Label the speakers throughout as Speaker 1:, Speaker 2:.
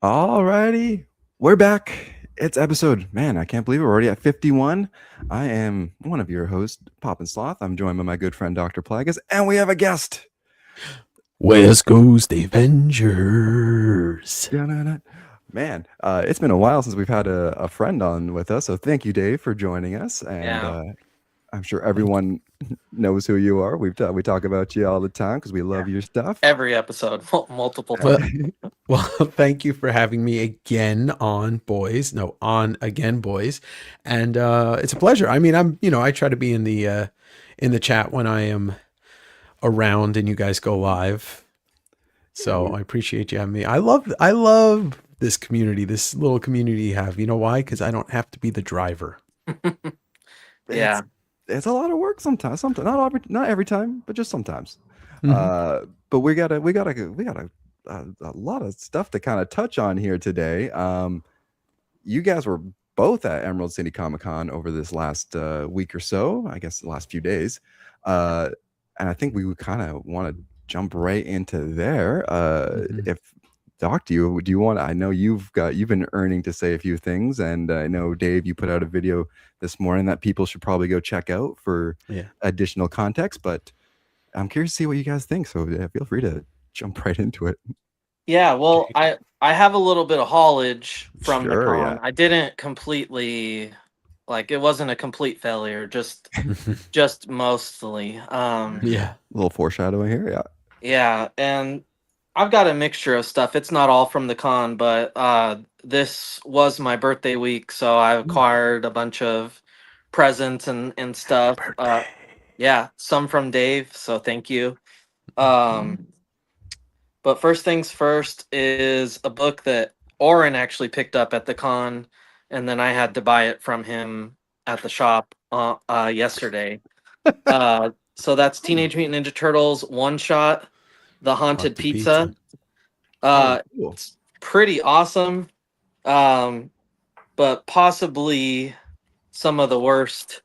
Speaker 1: Alrighty, we're back. It's episode, man, I can't believe it. We're already at 51. I am one of your hosts, Pop and Sloth. I'm joined by my good friend, Dr. Plagas, and we have a guest.
Speaker 2: West goes the Avengers.
Speaker 1: Man, it's been a while since we've had a friend on with us, so thank you, Dave, for joining us. And
Speaker 3: Yeah.
Speaker 1: I'm sure everyone knows who you are. We talk about you all the time because we love your stuff.
Speaker 3: Every episode, multiple
Speaker 2: Well,
Speaker 3: times.
Speaker 2: well, thank you for having me again on Boys. No, on again, Boys, and it's a pleasure. I mean, I try to be in the chat when I am around and you guys go live. So I appreciate you having me. I love this community, this little community you have. You know why? Because I don't have to be the driver.
Speaker 3: Yeah.
Speaker 1: It's a lot of work sometimes. Sometimes not every time, but just sometimes.
Speaker 2: Mhm.
Speaker 1: But we got a lot of stuff to kind of touch on here today. You guys were both at Emerald City Comic Con over this last week or so, I guess the last few days. And I think we would kind of want to jump right into there.
Speaker 2: Mhm.
Speaker 1: If Doc, do you want? I know you've been earning to say a few things, and I know Dave, you put out a video this morning that people should probably go check out for
Speaker 2: Yeah.
Speaker 1: additional context. But I'm curious to see what you guys think. So feel free to jump right into it.
Speaker 3: Yeah. Well, I have a little bit of haulage from the
Speaker 1: Sure, yeah.
Speaker 3: con. I didn't completely it wasn't a complete failure, just mostly.
Speaker 2: Yeah.
Speaker 1: A little foreshadowing here, yeah.
Speaker 3: Yeah, and I've got a mixture of stuff. It's not all from the con, but this was my birthday week, so I acquired a bunch of presents and stuff.
Speaker 2: Birthday.
Speaker 3: Yeah, some from Dave, so thank you.
Speaker 2: Mhm.
Speaker 3: Um, but first things first is a book that Oren actually picked up at the con, and then I had to buy it from him at the shop yesterday. So that's Teenage Mutant Ninja Turtles one shot, The Haunted
Speaker 2: Haunted pizza.
Speaker 3: Pizza.
Speaker 1: Oh, cool.
Speaker 3: It's pretty awesome, um, but possibly some of the worst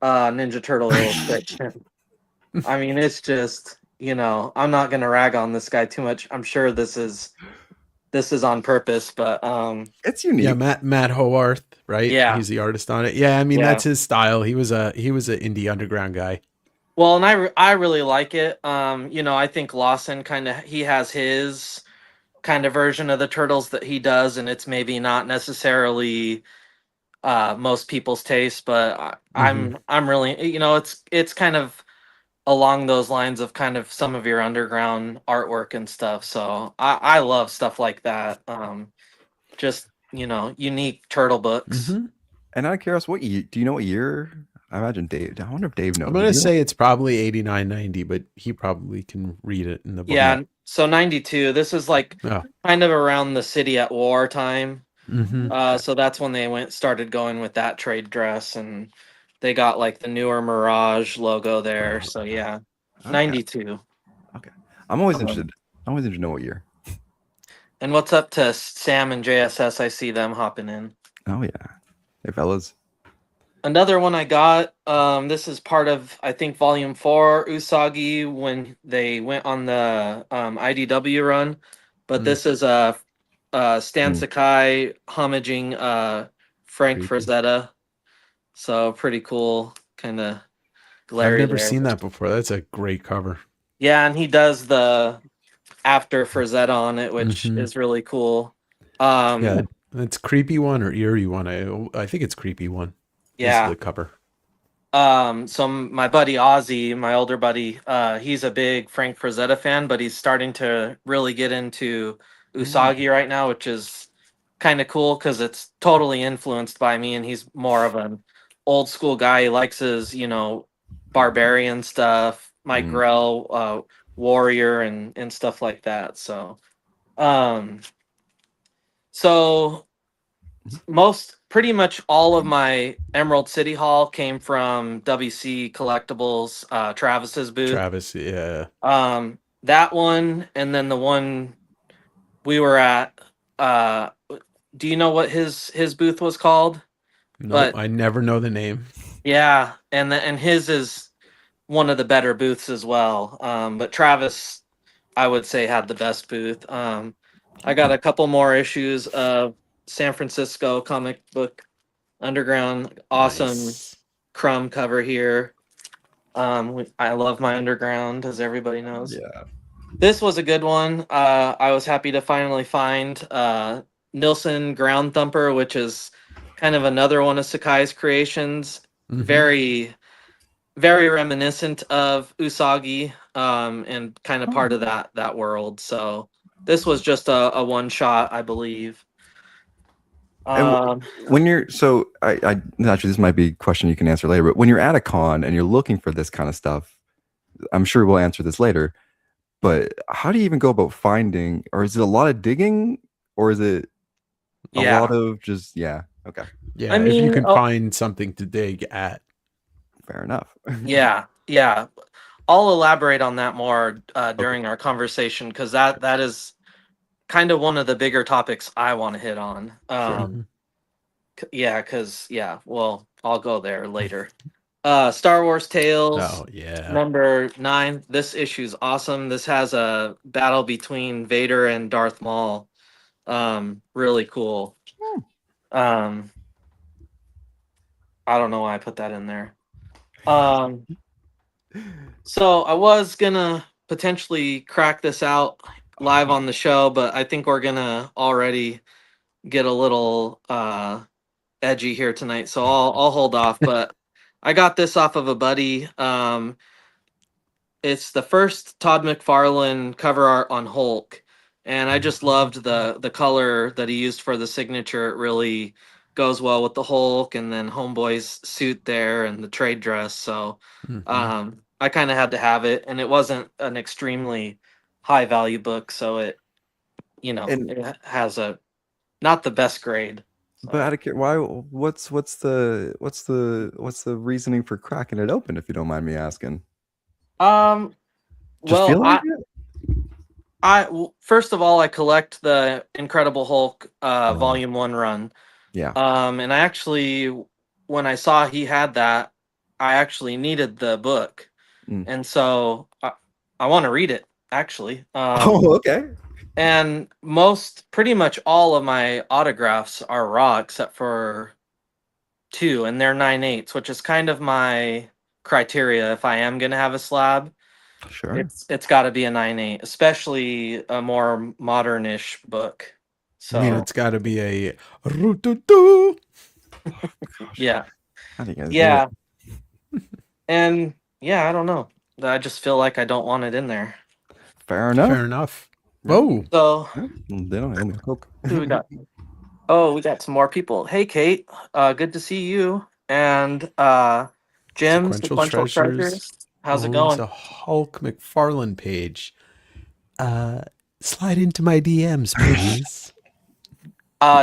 Speaker 3: Ninja Turtle illustration. I mean, it's just I'm not gonna rag on this guy too much. I'm sure this is on purpose, but
Speaker 1: It's
Speaker 2: Yeah,
Speaker 1: unique.
Speaker 2: Matt Howarth, right?
Speaker 3: yeah,
Speaker 2: He's the artist on it. Yeah, I mean
Speaker 3: yeah.
Speaker 2: that's his style. He was an indie underground guy.
Speaker 3: Well, and I really like it. I think Lawson he has his kind of version of the turtles that he does, and it's maybe not necessarily most people's taste, but
Speaker 2: Hmm.
Speaker 3: I'm really it's kind of along those lines of kind of some of your underground artwork and stuff. So I love stuff like that. Just unique turtle books.
Speaker 2: Hmm.
Speaker 1: And I'm curious, what do you know what year? I imagine Dave. I wonder if Dave
Speaker 2: I'm
Speaker 1: knows.
Speaker 2: gonna
Speaker 1: Do you know?
Speaker 2: say it's probably 89, 90, but he probably can read it in the book.
Speaker 3: Yeah, so 92. This is like
Speaker 2: Oh.
Speaker 3: kind of around the city at war time.
Speaker 2: Hmm.
Speaker 3: So that's when they started going with that trade dress, and they got like the newer Mirage logo there. So yeah,
Speaker 1: Okay,
Speaker 3: 92.
Speaker 1: okay. I'm always
Speaker 3: Um,
Speaker 1: interested. I'm always interested to know what year.
Speaker 3: and what's up to Sam and JSS? I see them hopping in.
Speaker 1: Oh yeah. Hey fellas.
Speaker 3: Another one I got. This is part of I think Volume 4 Usagi when they went on the IDW run, but
Speaker 2: Mm,
Speaker 3: this is Stan
Speaker 1: Mm.
Speaker 3: Sakai homaging Frank
Speaker 2: creepy.
Speaker 3: Frazetta. So pretty cool, kind of
Speaker 2: I've
Speaker 3: glary
Speaker 2: never
Speaker 3: there.
Speaker 2: seen that before. That's a great cover.
Speaker 3: Yeah, and he does the after Frazetta on it, which
Speaker 2: Hmm.
Speaker 3: is really cool.
Speaker 2: Yeah,
Speaker 3: Um,
Speaker 2: it's creepy one or eerie one. I think it's creepy one. Is
Speaker 3: yeah.
Speaker 2: the cover.
Speaker 3: So my buddy Ozzy, my older buddy, he's a big Frank Frazetta fan, but he's starting to really get into
Speaker 1: Mm.
Speaker 3: Usagi right now, which is kind of cool because it's totally influenced by me, and he's more of an old school guy. He likes his, barbarian stuff, Mike
Speaker 1: Mm.
Speaker 3: Grell, Warrior, and stuff like that. Um, so most pretty much all of my Emerald City Hall came from WC Collectibles, Travis's booth.
Speaker 2: Travis. Yeah.
Speaker 3: That one, and then the one we were at. Uh, do you know what his booth was called?
Speaker 2: Nope.
Speaker 3: But
Speaker 2: I never know the name.
Speaker 3: yeah, and his is one of the better booths as well. But Travis, I would say, had the best booth. I got a couple more issues of San Francisco Comic Book Underground. Awesome
Speaker 2: Nice.
Speaker 3: crumb cover here. I love my underground, as everybody knows.
Speaker 1: Yeah.
Speaker 3: This was a good one. I was happy to finally find Nilsson Ground Thumper, which is kind of another one of Sakai's creations.
Speaker 2: Mhm.
Speaker 3: Very, very reminiscent of Usagi, and kind of part of that world. So this was just a one shot, I believe.
Speaker 1: And
Speaker 3: Um,
Speaker 1: when you're so, I actually this might be a question you can answer later, but when you're at a con and you're looking for this kind of stuff, I'm sure we'll answer this later. But how do you even go about finding, or is it a lot of digging, or is it a
Speaker 3: yeah,
Speaker 1: lot of just okay,
Speaker 2: Yeah,
Speaker 3: I
Speaker 2: if you
Speaker 3: mean,
Speaker 2: can find something to dig at.
Speaker 1: fair enough.
Speaker 3: yeah. I'll elaborate on that more
Speaker 1: Okay,
Speaker 3: during our conversation because that is kind of one of the bigger topics I want to hit on.
Speaker 1: sure.
Speaker 2: Mhm.
Speaker 3: Yeah, because well, I'll go there later. Star Wars Tales
Speaker 2: Oh yeah.
Speaker 3: #9. This issue's awesome. This has a battle between Vader and Darth Maul. Really cool.
Speaker 1: Hmm.
Speaker 3: Um, I don't know why I put that in there. Um, so I was gonna potentially crack this out live on the show, but I think we're gonna already get a little edgy here tonight, so I'll hold off. But I got this off of a buddy. It's the first Todd McFarlane cover art on Hulk, and I just loved the color that he used for the signature. It really goes well with the Hulk, and then Homeboy's suit there and the trade dress. So
Speaker 2: Mhm.
Speaker 3: I kind of had to have it, and it wasn't an extremely high value book, so
Speaker 1: And
Speaker 3: it has a not the best grade.
Speaker 1: but
Speaker 3: So.
Speaker 1: out of why? What's the reasoning for cracking it open? If you don't mind me asking,
Speaker 3: Um,
Speaker 1: just
Speaker 3: well,
Speaker 1: feeling it.
Speaker 3: first of all, I collect the Incredible Hulk
Speaker 1: Uh,
Speaker 3: Volume 1 run.
Speaker 1: yeah,
Speaker 3: And I actually, when I saw he had that, I actually needed the book,
Speaker 1: mm.
Speaker 3: and so I want to read it actually.
Speaker 1: Oh, okay,
Speaker 3: And pretty much all of my autographs are raw except for two, and they're 9/8, which is kind of my criteria if I am gonna have a slab.
Speaker 1: sure.
Speaker 3: It's got to be a 9/8, especially a more modernish book.
Speaker 2: I mean,
Speaker 3: So
Speaker 2: it's got to be a roo-doo-doo.
Speaker 1: Gosh,
Speaker 3: yeah,
Speaker 1: how do you guys do it?
Speaker 3: yeah, and yeah, I don't know. I just feel like I don't want it in there.
Speaker 1: Fair enough.
Speaker 2: Fair enough.
Speaker 1: Yeah.
Speaker 2: Whoa.
Speaker 3: So
Speaker 1: Yeah. They don't owe me a Coke.
Speaker 3: who we got? Oh, we got some more people. Hey, Kate. Good to see you. And Jim,
Speaker 2: Sequential
Speaker 3: Sequential
Speaker 2: Treasures
Speaker 3: Treasures. How's it
Speaker 2: owns
Speaker 3: going?
Speaker 2: a Hulk McFarlane page. Uh, slide into my DMs, please.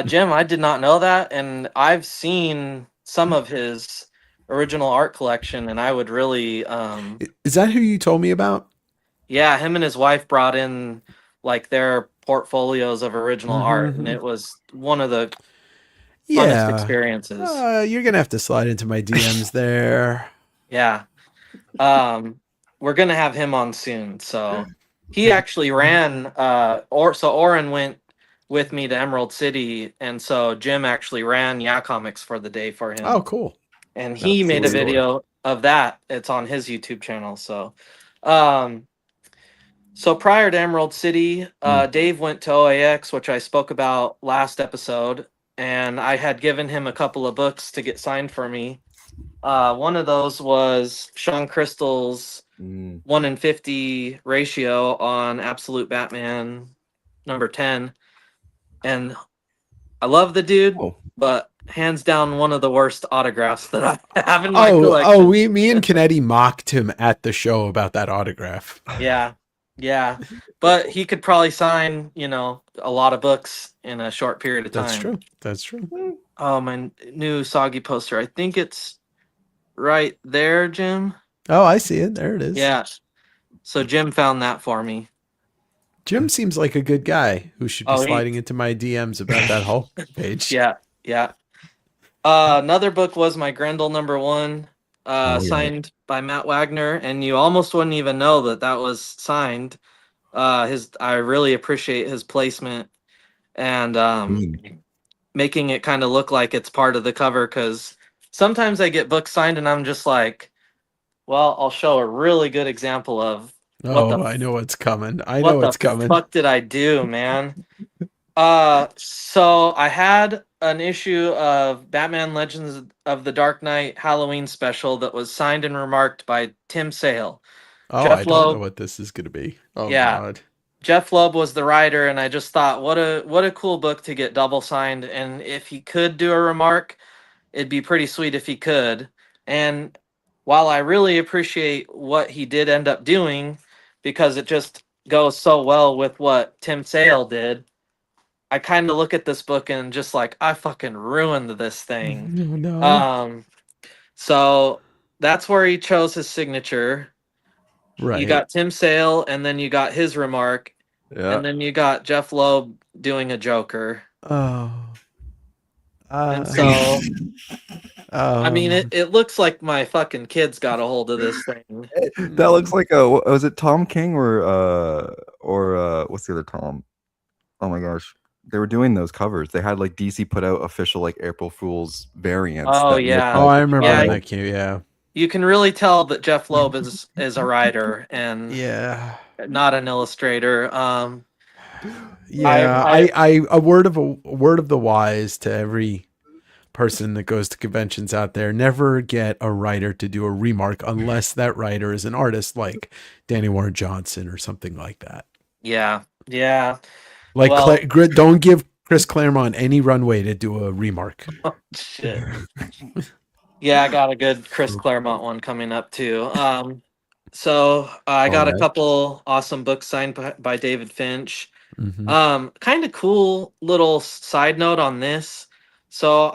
Speaker 3: Jim, I did not know that, and I've seen some of his original art collection, and I would really
Speaker 2: Is that who you told me about?
Speaker 3: yeah, him and his wife brought in like their portfolios of original art, and
Speaker 2: Mm-hmm.
Speaker 3: it was one of the funnest
Speaker 2: Yeah.
Speaker 3: experiences.
Speaker 2: You're gonna have to slide into my DMs there.
Speaker 3: Yeah. Um, we're gonna have him on soon. So he actually ran Oren went with me to Emerald City, and so Jim actually ran Yeah Comics for the day for
Speaker 2: Oh,
Speaker 3: him.
Speaker 2: cool.
Speaker 3: And he
Speaker 1: That's
Speaker 3: made a
Speaker 1: sweet.
Speaker 3: video of that. It's on his YouTube channel. Um so prior to Emerald City, Dave went to OAX, which I spoke about last episode, and I had given him a couple of books to get signed for me. One of those was Sean Crystal's
Speaker 1: Mm.
Speaker 3: 1 in 50 ratio on Absolute Batman #10. And I love the dude,
Speaker 1: Oh,
Speaker 3: but hands down one of the worst autographs that I have in my
Speaker 2: Oh,
Speaker 3: collection.
Speaker 2: me and Kennedy mocked him at the show about that autograph.
Speaker 3: Yeah. Yeah. But he could probably sign, a lot of books in a short period of
Speaker 2: That's
Speaker 3: time.
Speaker 2: true. That's true.
Speaker 3: Oh, my new Soggy poster. I think it's right there, Jim.
Speaker 2: Oh, I see it. There it is.
Speaker 3: Yeah. So Jim found that for me.
Speaker 2: Jim seems like a good guy who should be
Speaker 3: Oh,
Speaker 2: sliding into my DMs about that Hulk page.
Speaker 3: yeah. Yeah. Another book was my Grendel #1,
Speaker 1: oh yeah.
Speaker 3: signed by Matt Wagner, and you almost wouldn't even know that was signed. I really appreciate his placement and
Speaker 1: Mm.
Speaker 3: making it kind of look like it's part of the cover. Because sometimes I get books signed and I'm just like, well, I'll show a really good example of
Speaker 2: Oh, I know what's coming. I know
Speaker 3: what the
Speaker 2: what's coming.
Speaker 3: fuck did I do, man? So I had an issue of Batman Legends of the Dark Knight Halloween special that was signed and remarked by Tim Sale.
Speaker 2: Oh, I
Speaker 3: Jeff
Speaker 2: don't know
Speaker 3: Loeb,
Speaker 2: what this is going to be. Oh
Speaker 3: yeah,
Speaker 2: God.
Speaker 3: Jeff Loeb was the writer, and I just thought, what a cool book to get double signed. And if he could do a remark, it'd be pretty sweet if he could. And while I really appreciate what he did end up doing, because it just goes so well with what Tim Sale did, I kind of look at this book and just like, I fucking ruined this thing.
Speaker 2: No, no.
Speaker 3: Um, so that's where he chose his signature. You
Speaker 2: Right.
Speaker 3: got Tim Sale, and then you got his remark,
Speaker 1: Yeah.
Speaker 3: and then you got Jeff Loeb doing a Joker.
Speaker 2: Oh.
Speaker 3: And so, I mean,
Speaker 2: Um.
Speaker 3: it looks like my fucking kids got a hold of this thing.
Speaker 1: That looks like was it Tom King or what's the other Tom? Oh my gosh. They were doing those covers. They had like DC put out official like April Fool's variants
Speaker 3: Oh
Speaker 1: that look
Speaker 3: yeah,
Speaker 2: Oh,
Speaker 1: like
Speaker 2: I
Speaker 1: the
Speaker 2: remember
Speaker 3: yeah.
Speaker 2: when
Speaker 1: child.
Speaker 2: that came. Yeah.
Speaker 3: You can really tell that Jeff Loeb is a writer and
Speaker 2: Yeah.
Speaker 3: not an illustrator.
Speaker 2: Yeah.
Speaker 3: I
Speaker 2: A word of the wise to every person that goes to conventions out there: never get a writer to do a remark unless that writer is an artist like Danny Warren Johnson or something like that.
Speaker 3: yeah, yeah.
Speaker 2: Like,
Speaker 3: Well,
Speaker 2: don't give Chris Claremont any runway to do a remark.
Speaker 3: shit. Yeah, I got a good Chris Claremont one coming up too. So I
Speaker 1: All
Speaker 3: got a
Speaker 1: right.
Speaker 3: couple awesome books signed by David Finch.
Speaker 2: Mm-hmm.
Speaker 3: Kind of cool little side note on this. So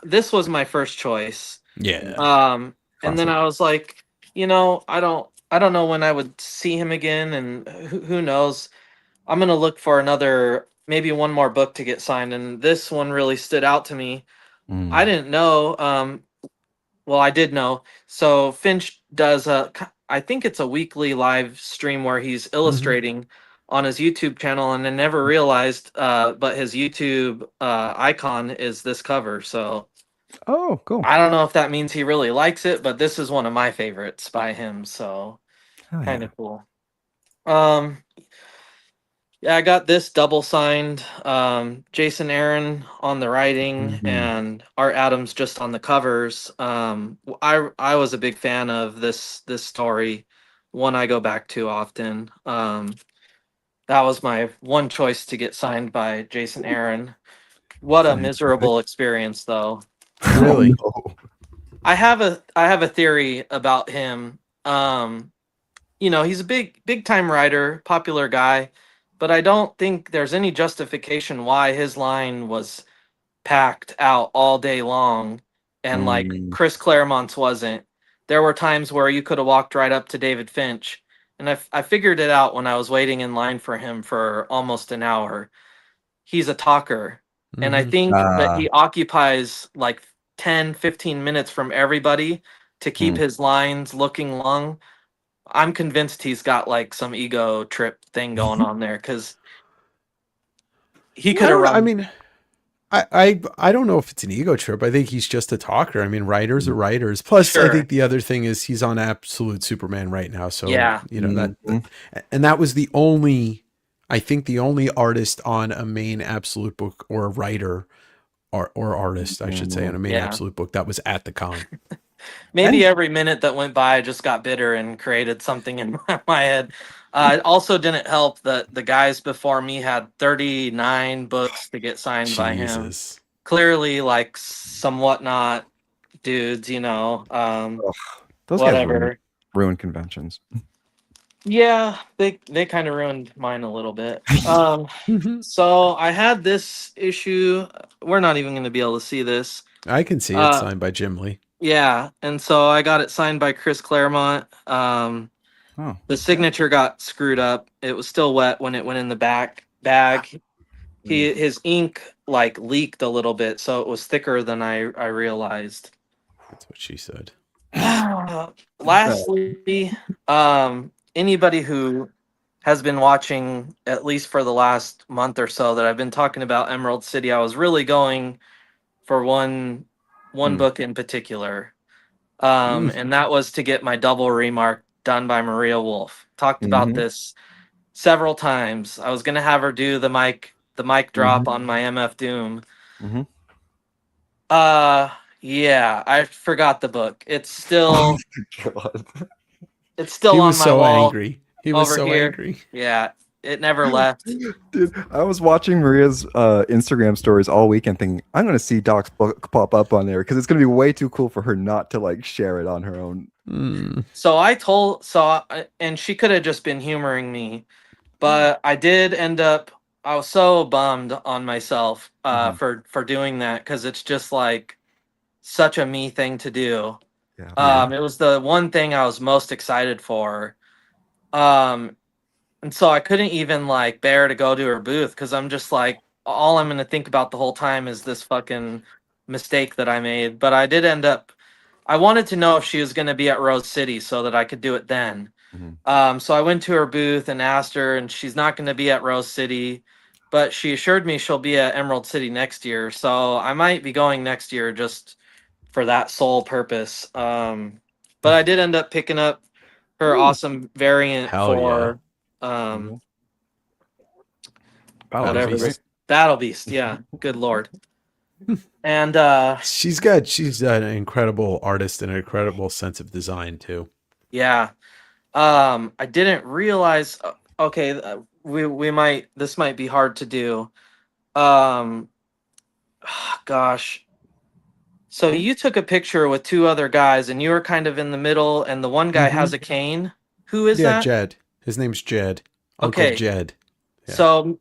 Speaker 3: this was my first choice.
Speaker 2: Yeah.
Speaker 3: And then
Speaker 1: Classic.
Speaker 3: I was like, I don't know when I would see him again, and who knows. I'm gonna look for maybe one more book to get signed, and this one really stood out to me. I
Speaker 1: Mm.
Speaker 3: didn't know. Well, I did know. So Finch does I think it's a weekly live stream where he's
Speaker 2: Mm-hmm.
Speaker 3: illustrating on his YouTube channel, and I never realized. But his YouTube icon is this cover. So
Speaker 1: Oh, cool.
Speaker 3: I don't know if that means he really likes it, but this is one of my favorites by him. So
Speaker 1: Hell
Speaker 3: kind
Speaker 1: yeah.
Speaker 3: of cool. Um, Yeah, I got this double signed. Jason Aaron on the writing
Speaker 1: Mhm.
Speaker 3: and Art Adams just on the covers. I was a big fan of this story, one I go back to often. That was my one choice to get signed by Jason Aaron. What a
Speaker 1: Fantastic.
Speaker 3: miserable experience, though.
Speaker 1: Oh
Speaker 2: Really?
Speaker 1: no.
Speaker 3: I have a theory about him. He's a big time writer, popular guy, but I don't think there's any justification why his line was packed out all day long and like
Speaker 1: Mm.
Speaker 3: Chris Claremont's wasn't. There were times where you could have walked right up to David Finch, and I figured it out when I was waiting in line for him for almost an hour. He's a talker, and I
Speaker 2: Mm-hmm.
Speaker 3: think that
Speaker 1: Ah.
Speaker 3: he occupies like 10-15 minutes from everybody to keep
Speaker 1: Mm.
Speaker 3: his lines looking long. I'm convinced he's got like some ego trip thing going on there because he
Speaker 2: I
Speaker 3: could have
Speaker 2: don't know. I
Speaker 3: run.
Speaker 2: mean, I don't know if it's an ego trip. I think he's just a talker. I mean, writers are
Speaker 1: Mm.
Speaker 2: writers. Plus, I
Speaker 3: Sure.
Speaker 2: think the other thing is he's on Absolute Superman right now. So,
Speaker 3: Yeah.
Speaker 1: Mhm.
Speaker 2: and that was the only, I think the only artist on a main Absolute book, or a writer, or artist, I should say, on
Speaker 1: Mhm.
Speaker 2: a main
Speaker 3: Yeah.
Speaker 2: Absolute book that was at the con.
Speaker 3: Maybe
Speaker 1: And
Speaker 3: every minute that went by, I just got bitter and created something in my head. It also didn't help that the guys before me had 39 books to get signed by him.
Speaker 2: Jesus.
Speaker 3: Clearly, like some whatnot dudes,
Speaker 1: ugh, those guys
Speaker 3: whatever.
Speaker 1: ruin conventions.
Speaker 3: Yeah, they kind of ruined mine a little bit.
Speaker 2: Mhm.
Speaker 3: So I had this issue. We're not even going to be able to see this.
Speaker 2: I can see it
Speaker 3: Uh,
Speaker 2: signed by Jim Lee.
Speaker 3: yeah, and so I got it signed by Chris Claremont.
Speaker 1: Oh.
Speaker 3: The signature got screwed up. It was still wet when it went in the back bag. His ink like leaked a little bit, so it was thicker than I realized.
Speaker 2: That's what she said.
Speaker 3: Lastly, anybody who has been watching, at least for the last month or so, that I've been talking about Emerald City, I was really going for one
Speaker 1: Hmm.
Speaker 3: book in particular.
Speaker 2: Mm.
Speaker 3: And that was to get my double remark done by Maria Wolf. Talked about
Speaker 1: Mhm.
Speaker 3: this several times. I was gonna have her do the mic drop
Speaker 1: Mhm.
Speaker 3: on my MF Doom.
Speaker 1: Mhm.
Speaker 3: Uh yeah, I forgot the book.
Speaker 1: Oh my god.
Speaker 3: It's still
Speaker 2: He
Speaker 3: on
Speaker 2: was
Speaker 3: my
Speaker 2: so
Speaker 3: wall
Speaker 2: angry. He was
Speaker 3: over
Speaker 2: so
Speaker 3: here.
Speaker 2: angry.
Speaker 3: Yeah, it never left.
Speaker 1: Dude, I was watching Maria's Instagram stories all weekend thinking, I'm going to see Doc's book pop up on there because it's going to be way too cool for her not to like share it on her own.
Speaker 2: Mm.
Speaker 3: And she could have just been humoring me, but I did end up. I was so bummed on myself
Speaker 1: Mhm.
Speaker 3: for doing that, because it's just like such a me thing to do.
Speaker 1: Yeah.
Speaker 2: Yeah.
Speaker 3: It was the one thing I was most excited for. Um, and so I couldn't even like bear to go to her booth, because I'm just like, all I'm gonna think about the whole time is this fucking mistake that I made. But I did end up. I wanted to know if she was gonna be at Rose City so that I could do it then.
Speaker 1: Mhm.
Speaker 3: So I went to her booth and asked her, and she's not going to be at Rose City, but she assured me she'll be at Emerald City next year. So I might be going next year just for that sole purpose. But I did end up picking up her
Speaker 1: Woo.
Speaker 3: awesome variant
Speaker 2: Hell yeah.
Speaker 3: for um,
Speaker 1: Mhm. Battle
Speaker 2: Battle
Speaker 1: Beast,
Speaker 3: whatever
Speaker 1: right?
Speaker 2: Beast.
Speaker 3: this Battle Beast. Yeah, good lord. And
Speaker 2: She's good. She's an incredible artist and an incredible sense of design too.
Speaker 3: yeah, I didn't realize. Okay, we might this might be hard to do. Um, Gosh. So you took a picture with two other guys, and you were kind of in the middle, and the one guy
Speaker 2: Mm-hmm.
Speaker 3: has a cane. Who is
Speaker 2: Yeah,
Speaker 3: that?
Speaker 2: Jed. His name's Jed. Uncle
Speaker 3: Okay.
Speaker 2: Jed. Yeah.
Speaker 3: So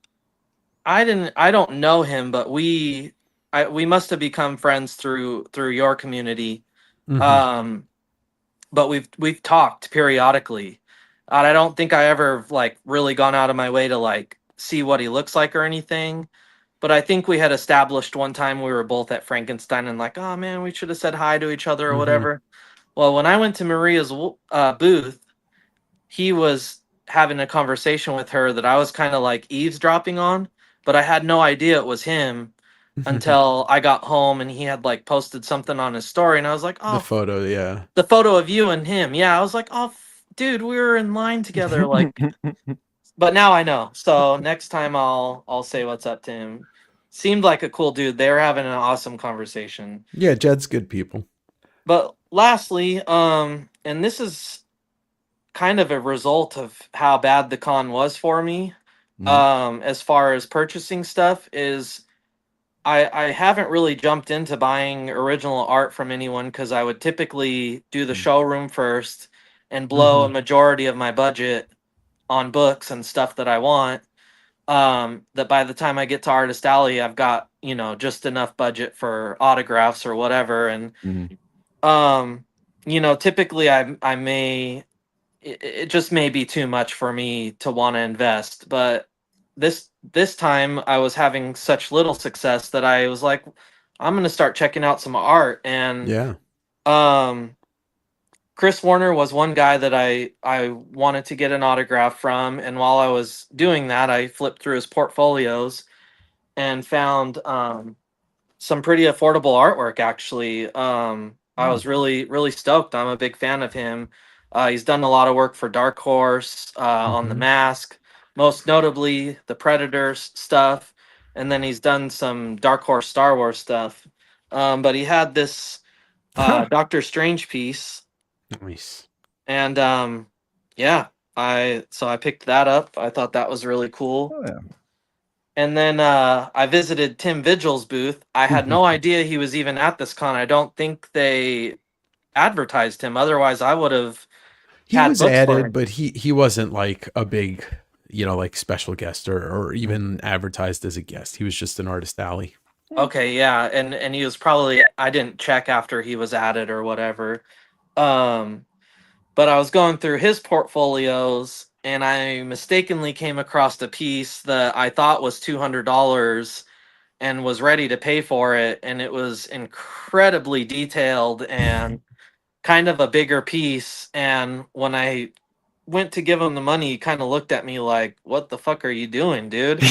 Speaker 3: I don't know him, but we must have become friends through your community.
Speaker 2: Mm-hmm.
Speaker 3: Um but we've talked periodically. And I don't think I ever like really gone out of my way to like see what he looks like or anything. But I think we had established one time we were both at Frankenstein and like, oh man, we should have said hi to each other or
Speaker 2: Mm-hmm.
Speaker 3: whatever. Well, when I went to Maria's booth, he was having a conversation with her that I was kind of like eavesdropping on, but I had no idea it was him until I got home and he had like posted something on his story, and I was like,
Speaker 2: The
Speaker 3: oh,
Speaker 2: photo, yeah.
Speaker 3: the photo of you and him. Yeah, I was like, oh, dude, we were in line together. Like, but now I know. So next time I'll say what's up to him. Seemed like a cool dude. They were having an awesome conversation.
Speaker 2: Yeah, Jed's good people.
Speaker 3: But lastly, and this is kind of a result of how bad the con was for me.
Speaker 1: Mhm.
Speaker 3: As far as purchasing stuff is, I haven't really jumped into buying original art from anyone, because I would typically do the
Speaker 1: Mhm.
Speaker 3: showroom first and blow
Speaker 2: Mm-hmm.
Speaker 3: a majority of my budget on books and stuff that I want. That by the time I get to Artist Alley, I've got, just enough budget for autographs or whatever. And
Speaker 1: Mhm.
Speaker 3: um, typically I may it just may be too much for me to want to invest. But this time I was having such little success that I was like, I'm gonna start checking out some art. And
Speaker 2: Yeah.
Speaker 3: um Chris Warner was one guy that I wanted to get an autograph from, and while I was doing that, I flipped through his portfolios and found some pretty affordable artwork. Actually, I
Speaker 2: Mm.
Speaker 3: was really stoked. I'm a big fan of him. He's done a lot of work for Dark Horse on The
Speaker 2: Mm-hmm.
Speaker 3: Mask, most notably the Predators stuff, and then he's done some Dark Horse Star Wars stuff. But he had this Doctor Strange piece,
Speaker 2: Nice.
Speaker 3: and yeah, I picked that up. I thought that was really cool.
Speaker 1: Oh yeah.
Speaker 3: And then I visited Tim Vigil's booth. I had no idea he was even at this con. I don't think they advertised him. Otherwise, I would have
Speaker 2: He
Speaker 3: had
Speaker 2: was
Speaker 3: books for
Speaker 2: added,
Speaker 3: him.
Speaker 2: but he wasn't like a big, like special guest or
Speaker 1: Mhm.
Speaker 2: even advertised as a guest. He was just an artist alley.
Speaker 3: Okay, yeah, and he was probably, I didn't check after he was added or whatever. Um, but I was going through his portfolios and I mistakenly came across a piece that I thought was $200 and was ready to pay for it, and it was incredibly detailed and kind of a bigger piece. And when I went to give him the money, he kind of looked at me like, "What the fuck are you doing, dude?"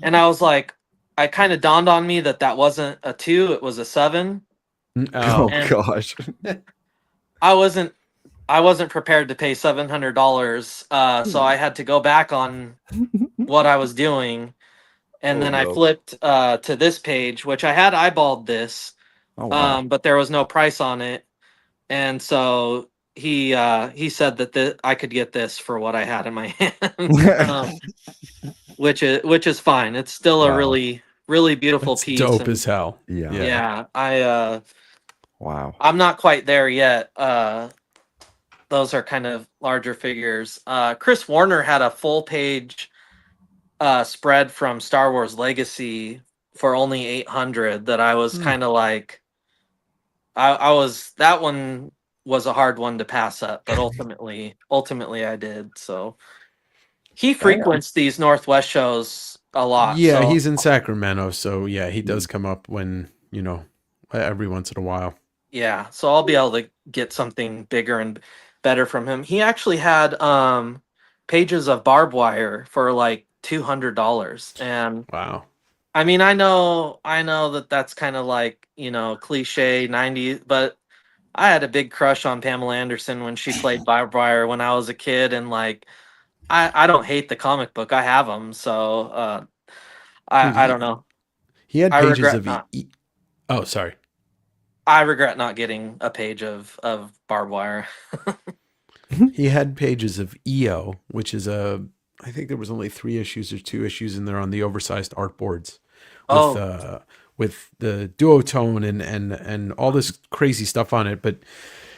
Speaker 3: And I was like, I kind of dawned on me that wasn't a 2, it was a 7.
Speaker 1: Oh
Speaker 2: Oh,
Speaker 3: And
Speaker 1: gosh.
Speaker 3: I wasn't prepared to pay $700. So I had to go back on what I was doing, and
Speaker 1: Oh
Speaker 3: then I
Speaker 1: no.
Speaker 3: flipped to this page, which I had eyeballed this,
Speaker 1: Oh wow.
Speaker 3: but there was no price on it, and so he said that I could get this for what I had in my hand, which is fine. It's still a
Speaker 1: Wow.
Speaker 3: really really beautiful
Speaker 2: that's
Speaker 3: piece,
Speaker 2: dope
Speaker 3: and
Speaker 2: as hell.
Speaker 1: Yeah.
Speaker 2: Yeah.
Speaker 3: yeah,
Speaker 1: Wow.
Speaker 3: I'm not quite there yet. Those are kind of larger figures. Chris Warner had a full page spread from Star Wars Legacy for only 800 that I was
Speaker 2: Hmm.
Speaker 3: kind of like, I was, that one was a hard one to pass up, but ultimately I did. So he
Speaker 1: Damn.
Speaker 3: frequents these Northwest shows a lot.
Speaker 2: Yeah,
Speaker 3: So
Speaker 2: he's in Sacramento, so yeah, he
Speaker 1: Mm.
Speaker 2: does come up when, every once in a while.
Speaker 3: yeah, so I'll be able to get something bigger and better from him. He actually had pages of barbed wire for like $200, and
Speaker 2: Wow.
Speaker 3: I mean, I know that that's kind of like, cliche 90s, but I had a big crush on Pamela Anderson when she played barbed wire when I was a kid, and like, I don't hate the comic book. I have them, so
Speaker 2: Dude,
Speaker 3: I don't
Speaker 2: he
Speaker 3: know.
Speaker 2: he had
Speaker 3: I
Speaker 2: pages
Speaker 3: regret
Speaker 2: of
Speaker 3: not.
Speaker 2: oh, sorry.
Speaker 3: I regret not getting a page of barbed wire.
Speaker 2: He had pages of EO, which is I think there was only 3 issues or 2 issues in there on the oversized art boards with
Speaker 3: Oh,
Speaker 2: uh with the duotone and all this crazy stuff on it, but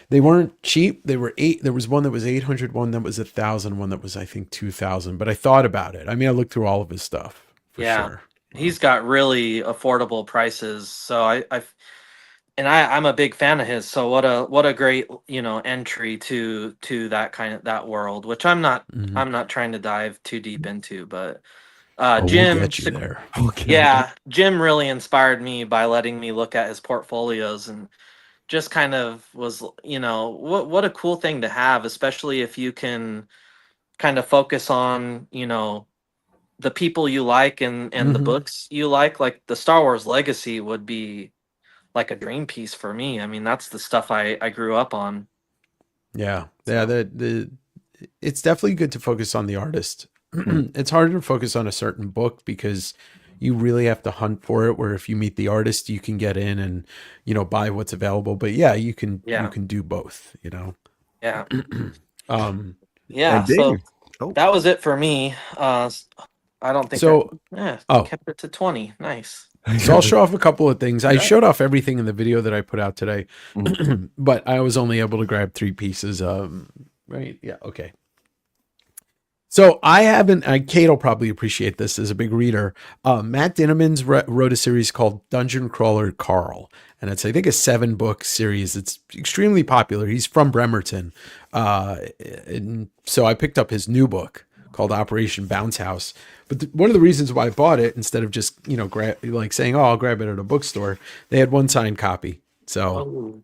Speaker 2: they weren't cheap. They were there was one that was 800, one that was 1,000, one that was I think 2,000, but I thought about it. I mean, I looked through all of his stuff for
Speaker 3: yeah.
Speaker 2: sure.
Speaker 3: He's got really affordable prices, so I'm a big fan of his. So what a great entry to that world, which
Speaker 2: Mhm.
Speaker 3: I'm not trying to dive too deep into, but
Speaker 2: Oh, we'll
Speaker 3: Jim,
Speaker 2: get you there.
Speaker 1: Okay.
Speaker 3: yeah, Jim really inspired me by letting me look at his portfolios, and just kind of was, what a cool thing to have, especially if you can kind of focus on the people you like and the
Speaker 2: Hmm.
Speaker 3: books you like the Star Wars Legacy would be like a dream piece for me. I mean, that's the stuff I grew up on.
Speaker 2: Yeah, yeah.
Speaker 3: So
Speaker 2: The it's definitely good to focus on the artist.
Speaker 1: Mm.
Speaker 2: It's harder to focus on a certain book because you really have to hunt for it. Where if you meet the artist, you can get in and buy what's available. But yeah, you
Speaker 3: yeah,
Speaker 2: can do both.
Speaker 3: yeah,
Speaker 2: Um.
Speaker 3: yeah.
Speaker 1: And
Speaker 3: So
Speaker 1: Dave. Oh.
Speaker 3: that was it for me. I don't think
Speaker 2: So oh,
Speaker 3: kept it to 20. Nice.
Speaker 2: so I'll show off a couple of things. I
Speaker 1: Yeah.
Speaker 2: showed off everything in the video that I put out today,
Speaker 1: Mhm.
Speaker 2: but I was only able to grab 3 pieces. Right? Yeah. Okay. So I haven't. Kate will probably appreciate this as a big reader. Matt Dinnemans wrote a series called Dungeon Crawler Carl, and it's I think a 7-book series. It's extremely popular. He's from Bremerton, and so I picked up his new book called Operation Bounce House. But one of the reasons why I bought it instead of just like saying, "Oh, I'll grab it at a bookstore," they had one signed copy.
Speaker 3: Oh,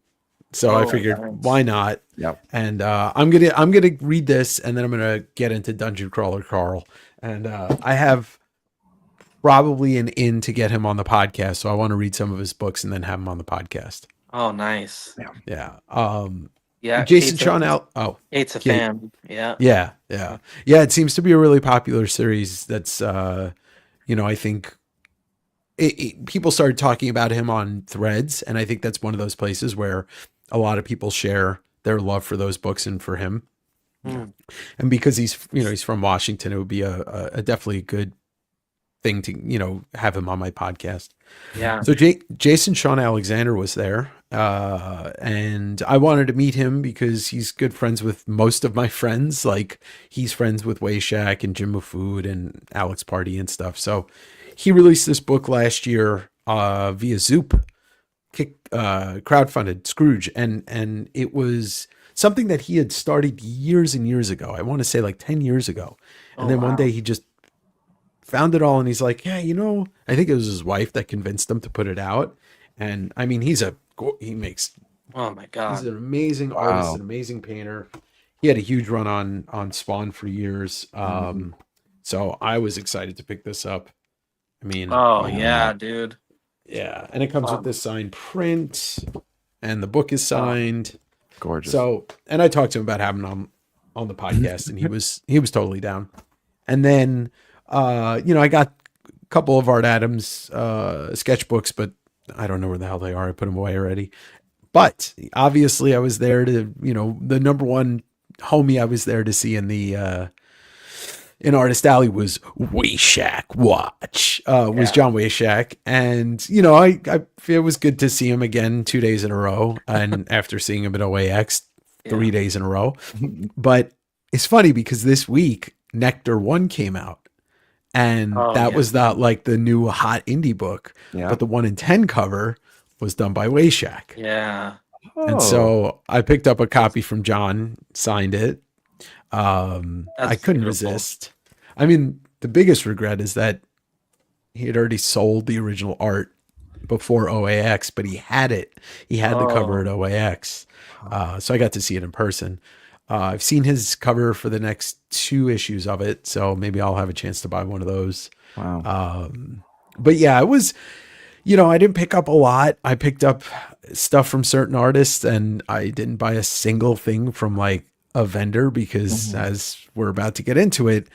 Speaker 2: So I
Speaker 3: oh,
Speaker 2: figured,
Speaker 3: nice.
Speaker 2: why not?
Speaker 1: Yep.
Speaker 2: And I'm gonna read this, and then I'm gonna get into Dungeon Crawler Carl. And I have probably an in to get him on the podcast, so I want to read some of his books and then have him on the podcast.
Speaker 3: Oh, nice.
Speaker 1: Yeah.
Speaker 2: Yeah.
Speaker 3: Yeah,
Speaker 2: Jason Sean out. Oh,
Speaker 3: Kate's a
Speaker 2: yeah,
Speaker 3: fan. Yeah.
Speaker 2: yeah. It seems to be a really popular series. That's I think people started talking about him on Threads, and I think that's one of those places where a lot of people share their love for those books and for him.
Speaker 3: Mm,
Speaker 2: And because he's from Washington, it would be a definitely good thing to have him on my podcast.
Speaker 3: yeah.
Speaker 2: So Jason Sean Alexander was there, and I wanted to meet him because he's good friends with most of my friends. Like he's friends with Wayshack and Jim Food and Alex Party and stuff. So he released this book last year via Zoop, crowdfunded Scrooge, and it was something that he had started years and years ago. I want to say like 10 years ago. And
Speaker 3: Oh,
Speaker 2: then one
Speaker 3: wow.
Speaker 2: day he just found it all and he's like, yeah, I think it was his wife that convinced him to put it out. And I mean, he makes,
Speaker 3: Oh my
Speaker 2: he's
Speaker 3: God.
Speaker 2: an amazing artist,
Speaker 1: Wow.
Speaker 2: an amazing painter. he had a huge run on Spawn for years. So I was excited to pick this up. I mean,
Speaker 3: Oh yeah, dude.
Speaker 2: yeah, and it comes with
Speaker 3: Um,
Speaker 2: this signed print, and the book is signed.
Speaker 1: Gorgeous.
Speaker 2: So, and I talked to him about having him on the podcast, and he was totally down. And then, I got a couple of Art Adams sketchbooks, but I don't know where the hell they are. I put them away already. But obviously, I was there to, the number one homie I was there to see in Artist Alley was Wayshak Watch, was John Wayshak. And, it was good to see him again 2 days in a row. And after seeing him at OAX 3 days in a row. But it's funny because this week, Nectar 1 came out. And that was not like the new hot indie book.
Speaker 1: Yeah.
Speaker 2: But the 1 in 10 cover was done by Wayshak.
Speaker 3: Yeah.
Speaker 2: And so I picked up a copy from John, signed it. I couldn't resist. I mean, the biggest regret is that he had already sold the original art before OAX, but he had it. He had the cover at OAX. So I got to see it in person. I've seen his cover for the next 2 issues of it, so maybe I'll have a chance to buy one of those.
Speaker 1: Wow.
Speaker 2: But yeah, it was, I didn't pick up a lot. I picked up stuff from certain artists, and I didn't buy a single thing from like a vendor because as we're about to get into it,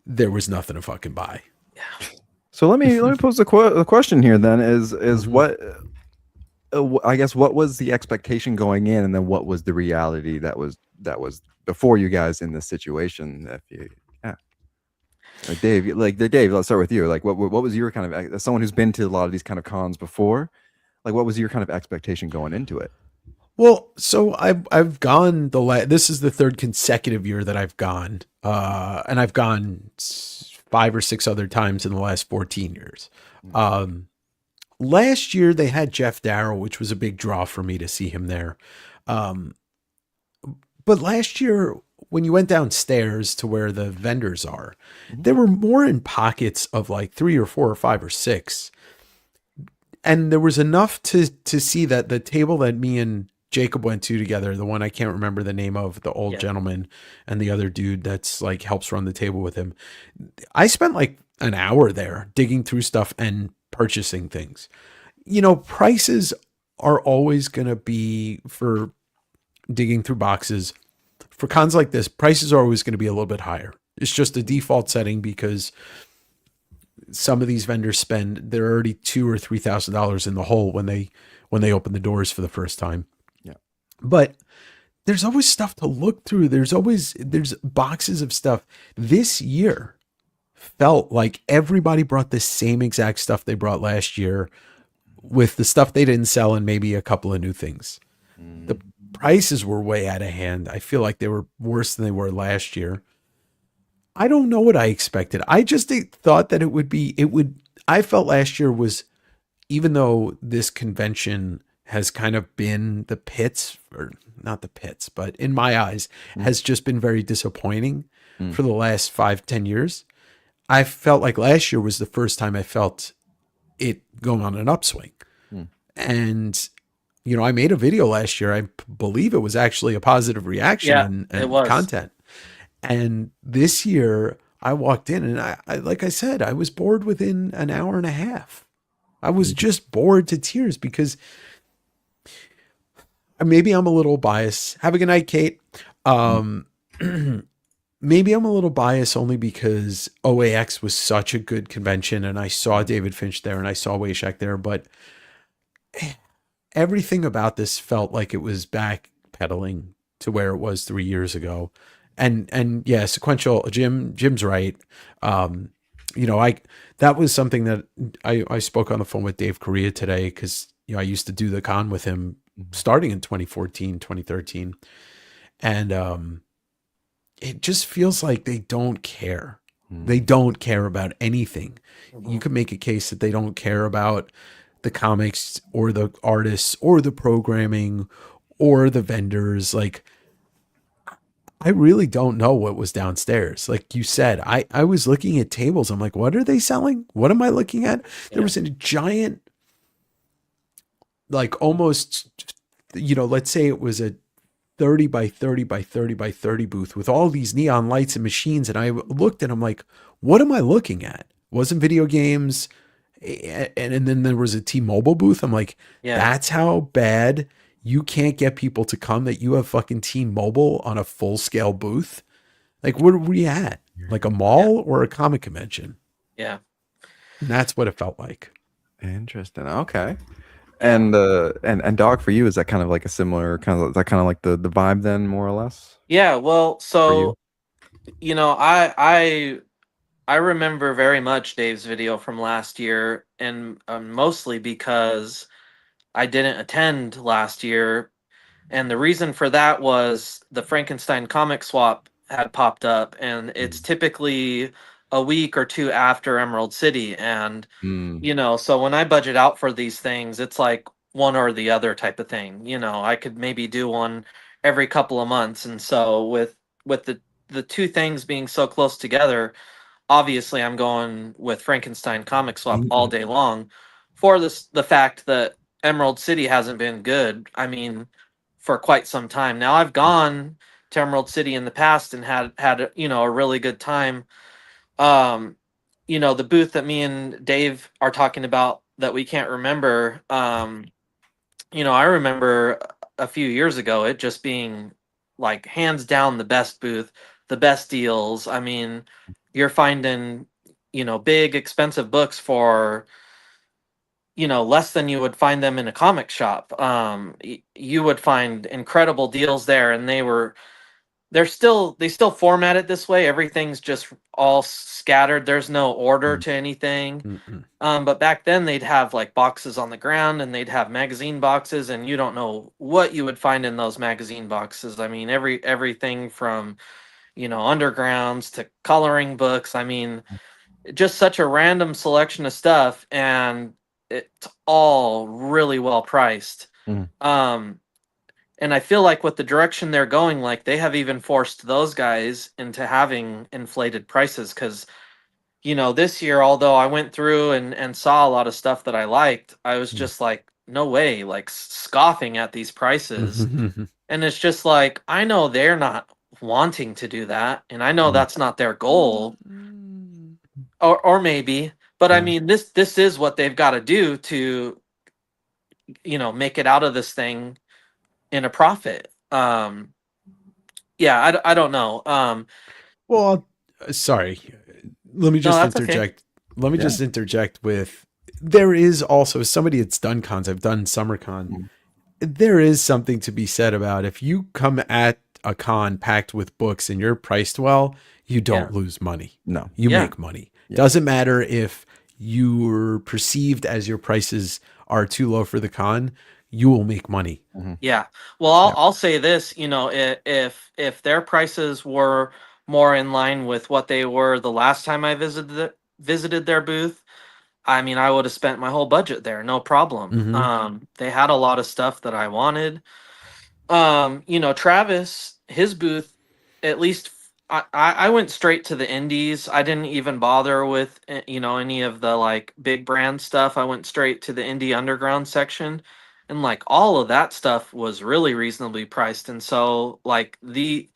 Speaker 2: there was nothing to fucking buy.
Speaker 1: So let me pose the question here then is what I guess what was the expectation going in, and then what was the reality that was before you guys in this situation? If you, Dave, let's start with you. Like, what was your kind of, as someone who's been to a lot of these kind of cons before, like, what was your kind of expectation going into it?
Speaker 2: Well, so I've gone this is the 3rd consecutive year that I've gone, and I've gone 5 or 6 other times in the last 14 years. Last year they had Jeff Darrow, which was a big draw for me to see him there. But last year, when you went downstairs to where the vendors are, there were more in pockets of like 3 or 4 or 5 or 6. And there was enough to see that the table that me and Jacob went to together, the one I can't remember the name of, the old gentleman, and the other dude that's like helps run the table with him. I spent like an hour there digging through stuff and purchasing things. Prices are always going to be, for digging through boxes, for cons like this, prices are always going to be a little bit higher. It's just a default setting because some of these vendors they're already $2,000 or $3,000 in the hole when they open the doors for the first time.
Speaker 1: Yeah.
Speaker 2: But there's always stuff to look through. There's boxes of stuff. This year felt like everybody brought the same exact stuff they brought last year, with the stuff they didn't sell and maybe a couple of new things. The prices were way out of hand. I feel like they were worse than they were last year. I don't know what I expected. I just thought that I felt last year was, even though this convention has kind of been the pits, or not the pits, but in my eyes has just been very disappointing for the last 5-10 years. I felt like last year was the first time I felt it going on an upswing. And, I made a video last year. I believe it was actually a positive reaction and content. And this year I walked in and I, like I said, I was bored within an hour and a half. I was just bored to tears because maybe I'm a little biased. Have a good night, Kate. Maybe I'm a little biased only because OAX was such a good convention and I saw David Finch there and I saw Wayshak there, but everything about this felt like it was backpedaling to where it was 3 years ago. And yeah, sequential, Jim's right. That was something that I spoke on the phone with Dave Correa today, because I used to do the con with him starting in 2014, 2013. And it just feels like they don't care. They don't care about anything. You could make a case that they don't care about the comics or the artists or the programming or the vendors. Like, I really don't know what was downstairs. Like you said, I was looking at tables. I'm like, what are they selling? What am I looking at? There was a giant, like almost, let's say it was a 30 by 30 by 30 by 30 booth with all these neon lights and machines. And I looked and I'm like, what am I looking at? It wasn't video games. And then there was a T-Mobile booth. I'm like,
Speaker 3: Yeah.
Speaker 2: that's how bad you can't get people to come, that you have fucking T-Mobile on a full scale booth. Like, where were we at? Like a
Speaker 3: Yeah.
Speaker 2: mall or a comic convention?
Speaker 3: Yeah.
Speaker 2: And that's what it felt like.
Speaker 1: Interesting. Okay.
Speaker 3: Yeah.
Speaker 1: And dog, for you, is that kind of like a similar kind of, is that kind of like the vibe then, more or less,
Speaker 3: Yeah. Well,
Speaker 1: for you?
Speaker 3: so I remember very much Dave's video from last year, and mostly because I didn't attend last year, and the reason for that was the Frankenstein comic swap had popped up, and it's typically a week or two after Emerald City, and
Speaker 1: Mm.
Speaker 3: so when I budget out for these things, it's like one or the other type of thing. I could maybe do one every couple of months, and so with the two things being so close together, obviously I'm going with Frankenstein comic swap all day long for the fact that Emerald City hasn't been good. I mean, for quite some time now. I've gone to Emerald City in the past and had a really good time. um the booth that me and Dave are talking about that we can't remember, I remember a few years ago it just being like hands down the best booth, the best deals. I mean, you're finding, big expensive books for, less than you would find them in a comic shop. You would find incredible deals there, and they still format it this way. Everything's just all scattered. There's no order to anything.
Speaker 2: Mm-mm.
Speaker 3: But back then they'd have like boxes on the ground, and they'd have magazine boxes, and you don't know what you would find in those magazine boxes. I mean, everything from, undergrounds to coloring books. I mean, just such a random selection of stuff, and it's all really well priced.
Speaker 1: Mhm.
Speaker 3: And I feel like with the direction they're going, like they have even forced those guys into having inflated prices. Because, this year, although I went through and saw a lot of stuff that I liked, I was just like, no way, like scoffing at these prices. And it's just like, I know they're not wanting to do that. And I know
Speaker 1: Mhm.
Speaker 3: that's not their goal, or maybe, but I
Speaker 1: Yeah.
Speaker 3: mean, this is what they've got to do to, make it out of this thing in a profit. Yeah, I don't know.
Speaker 2: Well, sorry. Let me
Speaker 3: No,
Speaker 2: just
Speaker 3: that's okay.
Speaker 2: interject. Let me
Speaker 1: Yeah.
Speaker 2: just interject with, there is also, as somebody that's done cons, I've done SummerCon.
Speaker 1: Mhm.
Speaker 2: There is something to be said about, if you come at a con packed with books and you're priced well, you
Speaker 3: Yeah.
Speaker 2: don't lose money.
Speaker 1: No.
Speaker 2: You
Speaker 3: Yeah.
Speaker 2: make money.
Speaker 1: Yeah.
Speaker 2: Doesn't matter if you're perceived as your prices are too low for the con, you will make money.
Speaker 1: Mhm.
Speaker 3: Yeah. Well, I'll
Speaker 1: Yeah.
Speaker 3: I'll say this, if their prices were more in line with what they were the last time I visited their booth, I mean, I would have spent my whole budget there, no problem.
Speaker 2: Mm-hmm.
Speaker 3: They had a lot of stuff that I wanted. Travis, his booth, at least I went straight to the indies. I didn't even bother with any of the like big brand stuff. I went straight to the indie underground section, and like all of that stuff was really reasonably priced. And so like the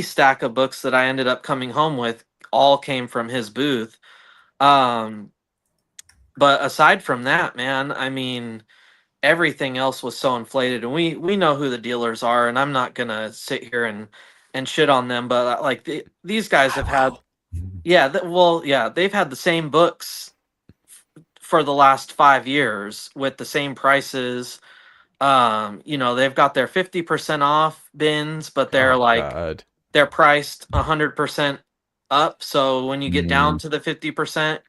Speaker 3: stack of books that I ended up coming home with all came from his booth. Um, but aside from that, man, I mean, everything else was so inflated, and we know who the dealers are, and I'm not gonna sit here and shit on them, but like these guys have had, yeah, well, yeah, they've had the same books for the last 5 years with the same prices. They've got their 50% off bins, but they're
Speaker 2: Oh
Speaker 3: like
Speaker 2: God.
Speaker 3: they're priced 100% up, so when you get down
Speaker 1: Mm.
Speaker 3: to the 50%,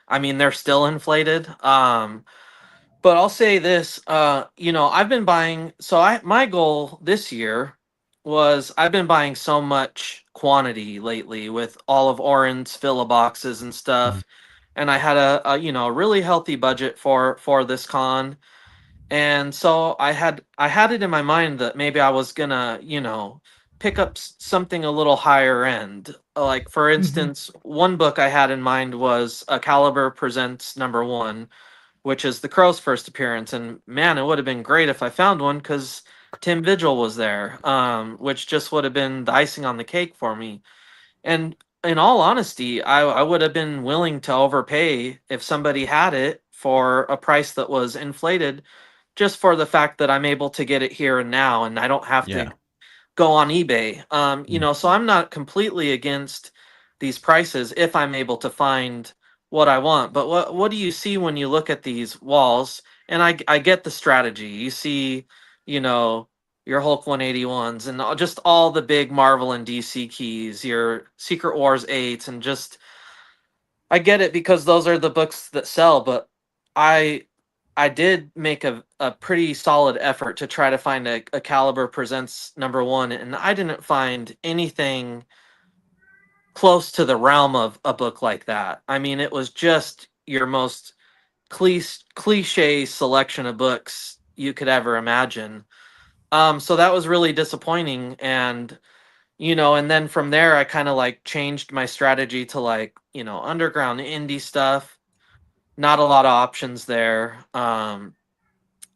Speaker 3: I mean, they're still inflated. But I'll say this, I've been buying, so my goal this year was, I've been buying so much quantity lately with all of Oren's filler boxes and
Speaker 1: Mhm.
Speaker 3: stuff. And I had a really healthy budget for this con. And so I had it in my mind that maybe I was gonna, pick up something a little higher end. Like for
Speaker 1: Mhm.
Speaker 3: instance, one book I had in mind was A Caliber Presents #1, which is the Crow's first appearance. And man, it would have been great if I found one, because Tim Vigil was there, which just would have been the icing on the cake for me. And in all honesty, I would have been willing to overpay if somebody had it for a price that was inflated, just for the fact that I'm able to get it here and now, and I don't have to
Speaker 2: Yeah.
Speaker 3: go on eBay. You
Speaker 2: Mm.
Speaker 3: know, so I'm not completely against these prices if I'm able to find what I want. But what do you see when you look at these walls? And I get the strategy. You see, you know, your Hulk 181s and just all the big Marvel and DC keys, your Secret Wars 8s, and just I get it because those are the books that sell, but I I did make a pretty solid effort to try to find a Caliber Presents #1, and I didn't find anything close to the realm of a book like that. I mean, it was just your most cliche selection of books you could ever imagine. So that was really disappointing, and you know, and then from there, I kind of like changed my strategy to like, you know, underground indie stuff. Not a lot of options there.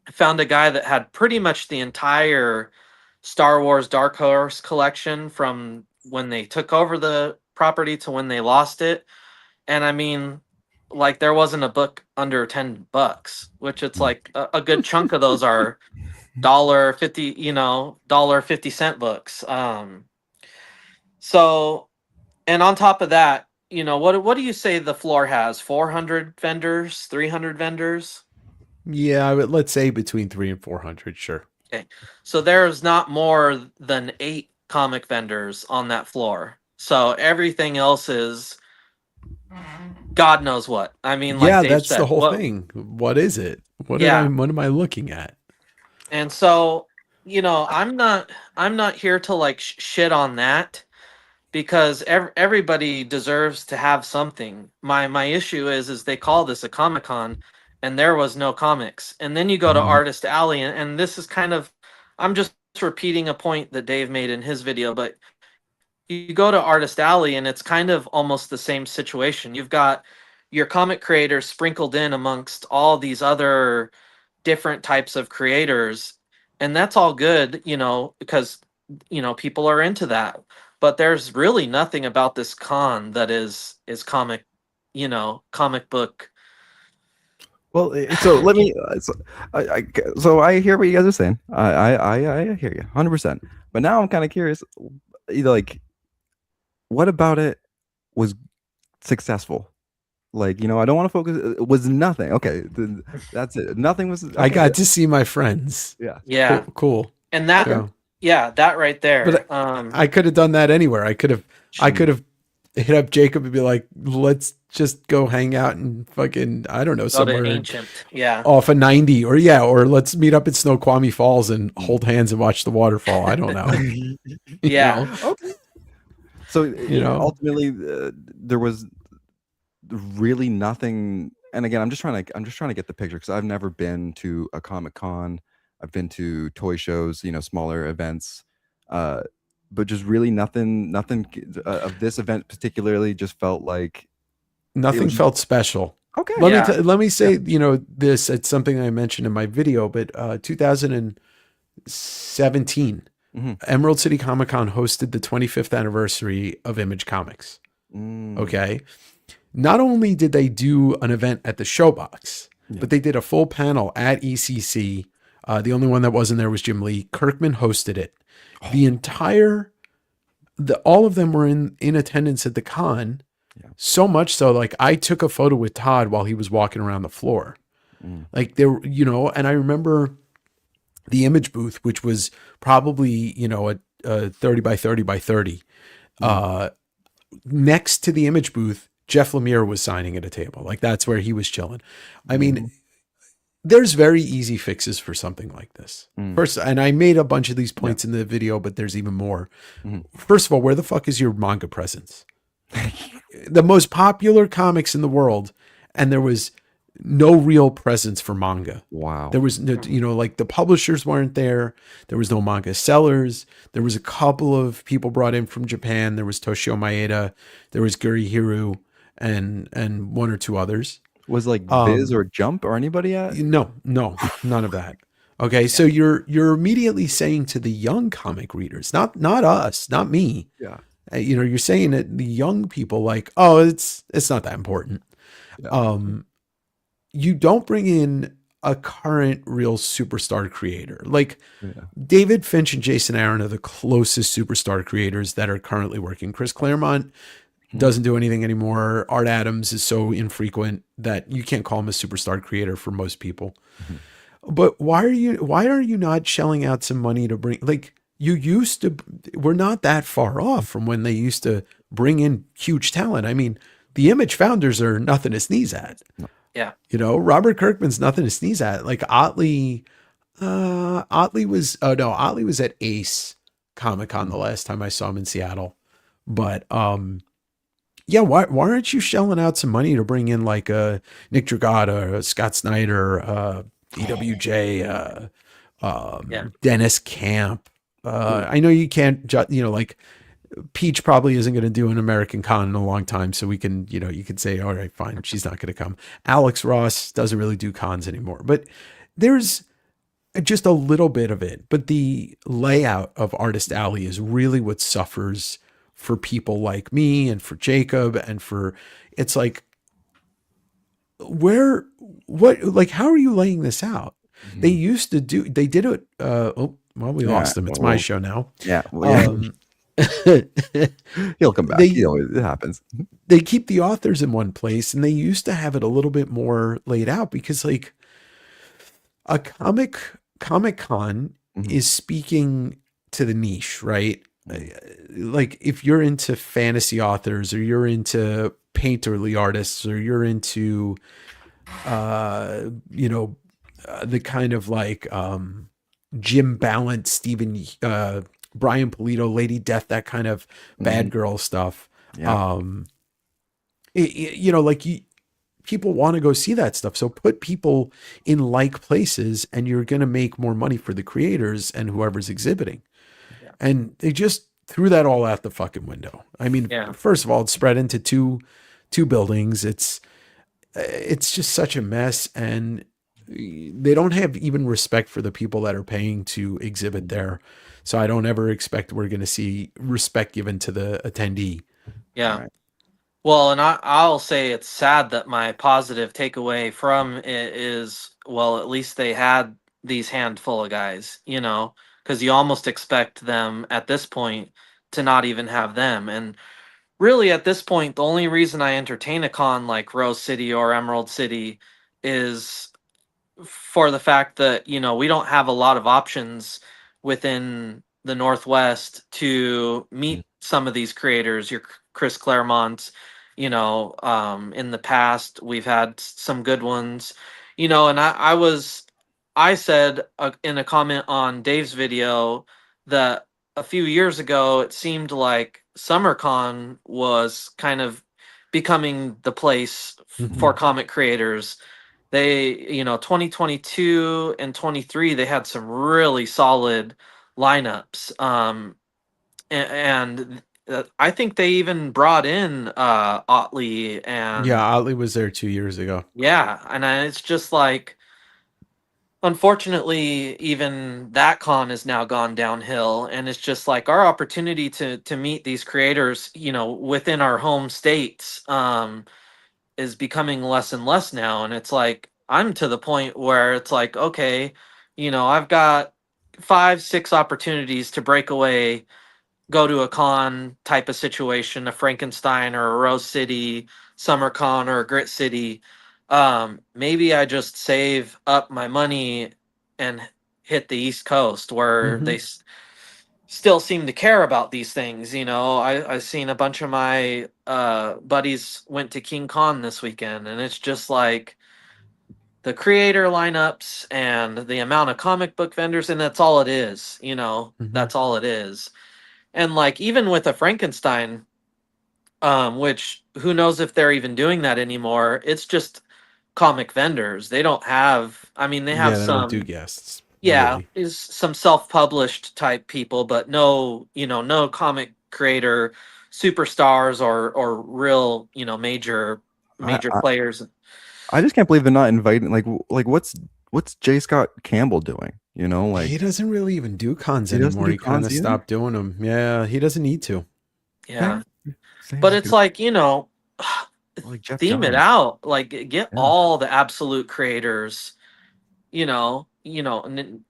Speaker 3: I found a guy that had pretty much the entire Star Wars Dark Horse collection from when they took over the property to when they lost it. And I mean, like there wasn't a book under $10, which it's like a good chunk of those are $1.50, you know, $1.50 books. So and on top of that, you know, what do you say the floor has? 400 vendors, 300 vendors?
Speaker 2: Yeah, but let's say between 300 and 400, sure.
Speaker 3: Okay. So there's not more than 8 comic vendors on that floor. So everything else is God knows what. I mean, like
Speaker 2: Yeah,
Speaker 3: Dave
Speaker 2: that's the
Speaker 3: said,
Speaker 2: whole
Speaker 3: what
Speaker 2: thing. What is it?
Speaker 3: yeah.
Speaker 2: What am I looking at?
Speaker 3: And so, you know, I'm not here to like shit on that because everybody deserves to have something. My issue is they call this a Comic Con, and there was no comics. And then you go to
Speaker 2: Mhm.
Speaker 3: Artist Alley, and this is kind of I'm just repeating a point that Dave made in his video, but you go to Artist Alley, and it's kind of almost the same situation. You've got your comic creators sprinkled in amongst all these other different types of creators, and that's all good, you know, because you know people are into that, but there's really nothing about this con that is comic, you know, comic book.
Speaker 1: Well, so let me. So I hear what you guys are saying. I hear you 100%. But now I'm kind of curious. Like, what about it was successful? Like, I don't want to focus. It was nothing. Okay, that's it. Nothing was
Speaker 2: I
Speaker 1: okay.
Speaker 2: got to see my friends.
Speaker 1: Yeah.
Speaker 3: Yeah,
Speaker 2: Cool. Cool.
Speaker 3: and that
Speaker 1: Okay.
Speaker 2: So,
Speaker 3: yeah, that right there.
Speaker 2: but I could have done that anywhere. I
Speaker 1: Mm.
Speaker 2: could have hit up Jacob and be like, let's just go hang out and fucking, I don't know,
Speaker 3: Go to
Speaker 2: somewhere
Speaker 3: Ancient. Yeah.
Speaker 2: off a 90 or let's meet up at Snoqualmie Falls and hold hands and watch the waterfall. I don't know. you
Speaker 3: Yeah.
Speaker 2: know,
Speaker 1: Okay. So
Speaker 2: you know,
Speaker 1: ultimately, there was really nothing. And again, I'm just trying to get the picture because I've never been to a Comic Con. I've been to toy shows, smaller events, uh, but just really nothing of this event particularly just felt like it
Speaker 2: nothing
Speaker 1: was
Speaker 2: felt special.
Speaker 1: okay.
Speaker 3: Yeah.
Speaker 2: Let me
Speaker 1: Yeah.
Speaker 2: say, this, it's something I mentioned in my video, but 2017,
Speaker 1: hmm
Speaker 2: Emerald City Comic Con hosted the 25th anniversary of Image Comics.
Speaker 1: Mm,
Speaker 2: Okay. Not only did they do an event at the Showbox,
Speaker 1: yeah.
Speaker 2: but they did a full panel at ECC. The only one that wasn't there was Jim Lee. Kirkman hosted it. The entire, all of them were in attendance at the con.
Speaker 1: Yeah.
Speaker 2: So much so, like I took a photo with Todd while he was walking around the floor.
Speaker 1: Mm,
Speaker 2: Like there, and I remember the image booth, which was probably, a 30 by 30 by 30.
Speaker 1: mm,
Speaker 2: Uh, Next to the image booth, Jeff Lemire was signing at a table. Like that's where he was chilling. I mean, there's very easy fixes for something like this.
Speaker 1: mm,
Speaker 2: First, and I made a bunch of these
Speaker 1: yeah.
Speaker 2: points in the video, but there's even more.
Speaker 1: Mhm.
Speaker 2: First of all, where the fuck is your manga presence? The most popular comics in the world, and there was no real presence for manga.
Speaker 1: Wow.
Speaker 2: There was, like the publishers weren't there. There was no manga sellers. There was a couple of people brought in from Japan. There was Toshio Maeda. There was Gurihiru and one or two others.
Speaker 1: Was like Viz or Jump or anybody at?
Speaker 2: No, none of that. Okay, so you're immediately saying to the young comic readers, not us, not me.
Speaker 1: Yeah.
Speaker 2: You're saying that the young people like, oh, it's not that important.
Speaker 1: Yeah.
Speaker 2: You don't bring in a current real superstar creator. Like
Speaker 1: Yeah.
Speaker 2: David Finch and Jason Aaron are the closest superstar creators that are currently working. Chris Claremont doesn't do anything anymore. Art Adams is so infrequent that you can't call him a superstar creator for most people.
Speaker 1: Mhm.
Speaker 2: But why are you not shelling out some money to bring, like, you used to, we're not that far off from when they used to bring in huge talent. I mean, the Image founders are nothing to sneeze at.
Speaker 3: Yeah.
Speaker 2: Robert Kirkman's nothing to sneeze at. Like Otley was, oh no, Otley was at Ace Comic Con the last time I saw him in Seattle. But yeah, why aren't you shelling out some money to bring in like Nick Dragata, Scott Snyder, DWJ, Dennis Camp? I know you can't, like Peach probably isn't going to do an American Con in a long time, so we can, you could say, all right, fine, she's not going to come. Alex Ross doesn't really do cons anymore, but there's just a little bit of it. But the layout of Artist Alley is really what suffers for people like me and for Jacob and for, it's like, how are you laying this out?
Speaker 1: Mhm.
Speaker 2: They did it. We lost him. It's my show now.
Speaker 1: Yeah. Well, yeah. He'll come back. It happens.
Speaker 2: They keep the authors in one place, and they used to have it a little bit more laid out because, like, a Comic Con is speaking to the niche, right? Like, if you're into fantasy authors, or you're into painterly artists, or you're into, the kind of like Jim Ballant, Stephen, Brian Polito, Lady Death, that kind of bad girl stuff.
Speaker 1: Yeah.
Speaker 2: People want to go see that stuff. So put people in like places, and you're going to make more money for the creators and whoever's exhibiting. Yeah. And they just threw that all out the fucking window. I mean, first of all, it's spread into two buildings. It's just such a mess, and they don't have even respect for the people that are paying to exhibit there. So I don't ever expect we're going to see respect given to the attendee.
Speaker 3: Yeah. Right. Well, and I'll say it's sad that my positive takeaway from it is, well, at least they had these handful of guys, because you almost expect them at this point to not even have them. And really, at this point, the only reason I entertain a con like Rose City or Emerald City is for the fact that, we don't have a lot of options within the Northwest to meet some of these creators. Your Chris Claremont, in the past, we've had some good ones, and I said in a comment on Dave's video that a few years ago, it seemed like SummerCon was kind of becoming the place for comic creators. They, 2022 and 23, they had some really solid lineups. And I think they even brought in Otley and
Speaker 2: Otley was there 2 years ago.
Speaker 3: Yeah, and it's just like, unfortunately, even that con has now gone downhill, and it's just like our opportunity to meet these creators, within our home states, is becoming less and less now. And it's like, I'm to the point where it's like, okay, I've got 5-6 opportunities to break away, go to a con type of situation, a Frankenstein or a Rose City, Summer Con or a Grit City. Maybe I just save up my money and hit the East Coast where they still seem to care about these things. I've seen a bunch of my buddies went to King Con this weekend, and it's just like the creator lineups and the amount of comic book vendors, and that's all it is. That's all it is. And like, even with a Frankenstein, which who knows if they're even doing that anymore, it's just comic vendors. They don't have, they have
Speaker 2: they
Speaker 3: some
Speaker 2: don't do guests.
Speaker 3: Really. Is some self-published type people, but no comic creator superstars or real, major players.
Speaker 1: I just can't believe they're not inviting, like what's J. Scott Campbell doing? You know, like
Speaker 2: He doesn't really even do cons
Speaker 1: he doesn't
Speaker 2: anymore.
Speaker 1: do
Speaker 2: He kind
Speaker 1: cons
Speaker 2: of
Speaker 1: either.
Speaker 2: stopped doing them. Yeah, he doesn't need to.
Speaker 3: Yeah.
Speaker 1: Same
Speaker 3: But
Speaker 1: as
Speaker 3: it's
Speaker 1: good,
Speaker 3: like,
Speaker 1: like Jeff
Speaker 3: theme it
Speaker 1: Johns.
Speaker 3: out. Like get
Speaker 1: Yeah.
Speaker 3: all the absolute creators, and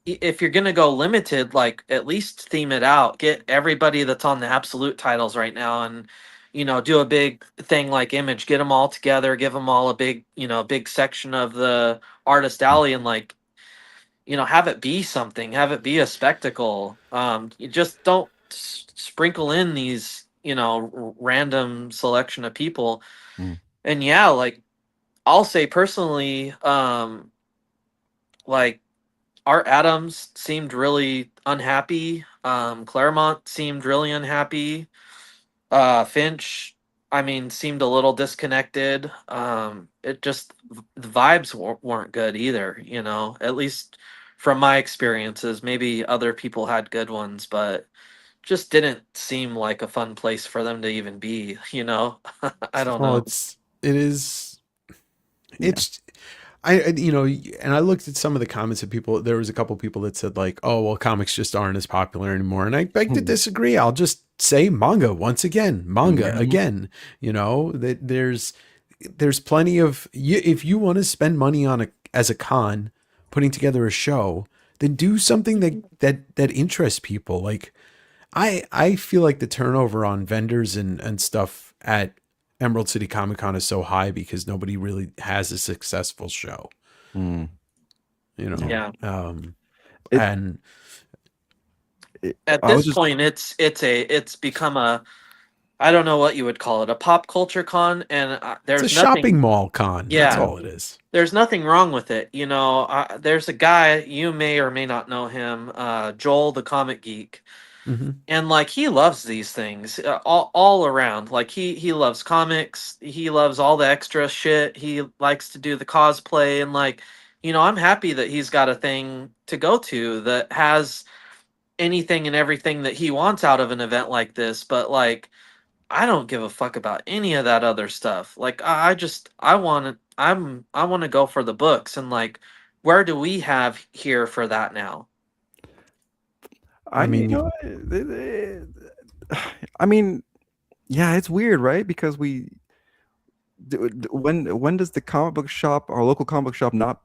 Speaker 3: if you're gonna go limited, like at least theme it out. Get everybody that's on the absolute titles right now, and do a big thing like Image. Get them all together. Give them all a big section of the artist alley, and like have it be something. Have it be a spectacle. You just don't sprinkle in these random selection of people.
Speaker 1: Mm.
Speaker 3: And yeah, like I'll say personally, like Art Adams seemed really unhappy. Claremont seemed really unhappy. Finch, I mean, seemed a little disconnected. It just the vibes weren't good either. At least from my experiences. Maybe other people had good ones, but just didn't seem like a fun place for them to even be. I don't
Speaker 2: Well,
Speaker 3: know.
Speaker 2: it is,
Speaker 1: Yeah.
Speaker 2: it's, and I looked at some of the comments of people. There was a couple people that said like, "Oh, well, comics just aren't as popular anymore," and I beg to disagree. I'll just say manga once again, manga
Speaker 1: Mhm.
Speaker 2: again. That there's plenty of if you want to spend money on as a con putting together a show, then do something that interests people. Like I feel like the turnover on vendors and stuff at Emerald City Comic Con is so high because nobody really has a successful show,
Speaker 1: Mm.
Speaker 2: you know.
Speaker 1: Yeah.
Speaker 3: Yeah.
Speaker 1: It,
Speaker 2: And
Speaker 3: At
Speaker 1: I
Speaker 3: this
Speaker 1: was just
Speaker 3: point, it's become a, I don't know what you would call it, a pop culture con, and
Speaker 2: it's a
Speaker 3: there's
Speaker 2: shopping
Speaker 3: nothing.
Speaker 2: mall con. That's
Speaker 3: Yeah,
Speaker 2: all it is.
Speaker 3: there's nothing wrong with it. There's a guy, you may or may not know him, Joel the Comic Geek,
Speaker 2: Mm-hmm.
Speaker 3: and like he loves these things all around. Like he loves comics, he loves all the extra shit. He likes to do the cosplay, and like I'm happy that he's got a thing to go to that has anything and everything that he wants out of an event like this. But like I don't give a fuck about any of that other stuff. Like I just I want to go for the books, and like where do we have here for that now?
Speaker 2: I
Speaker 1: you
Speaker 2: mean,
Speaker 1: know, I mean, yeah, it's weird, right? Because when does the comic book shop, our local comic book shop, not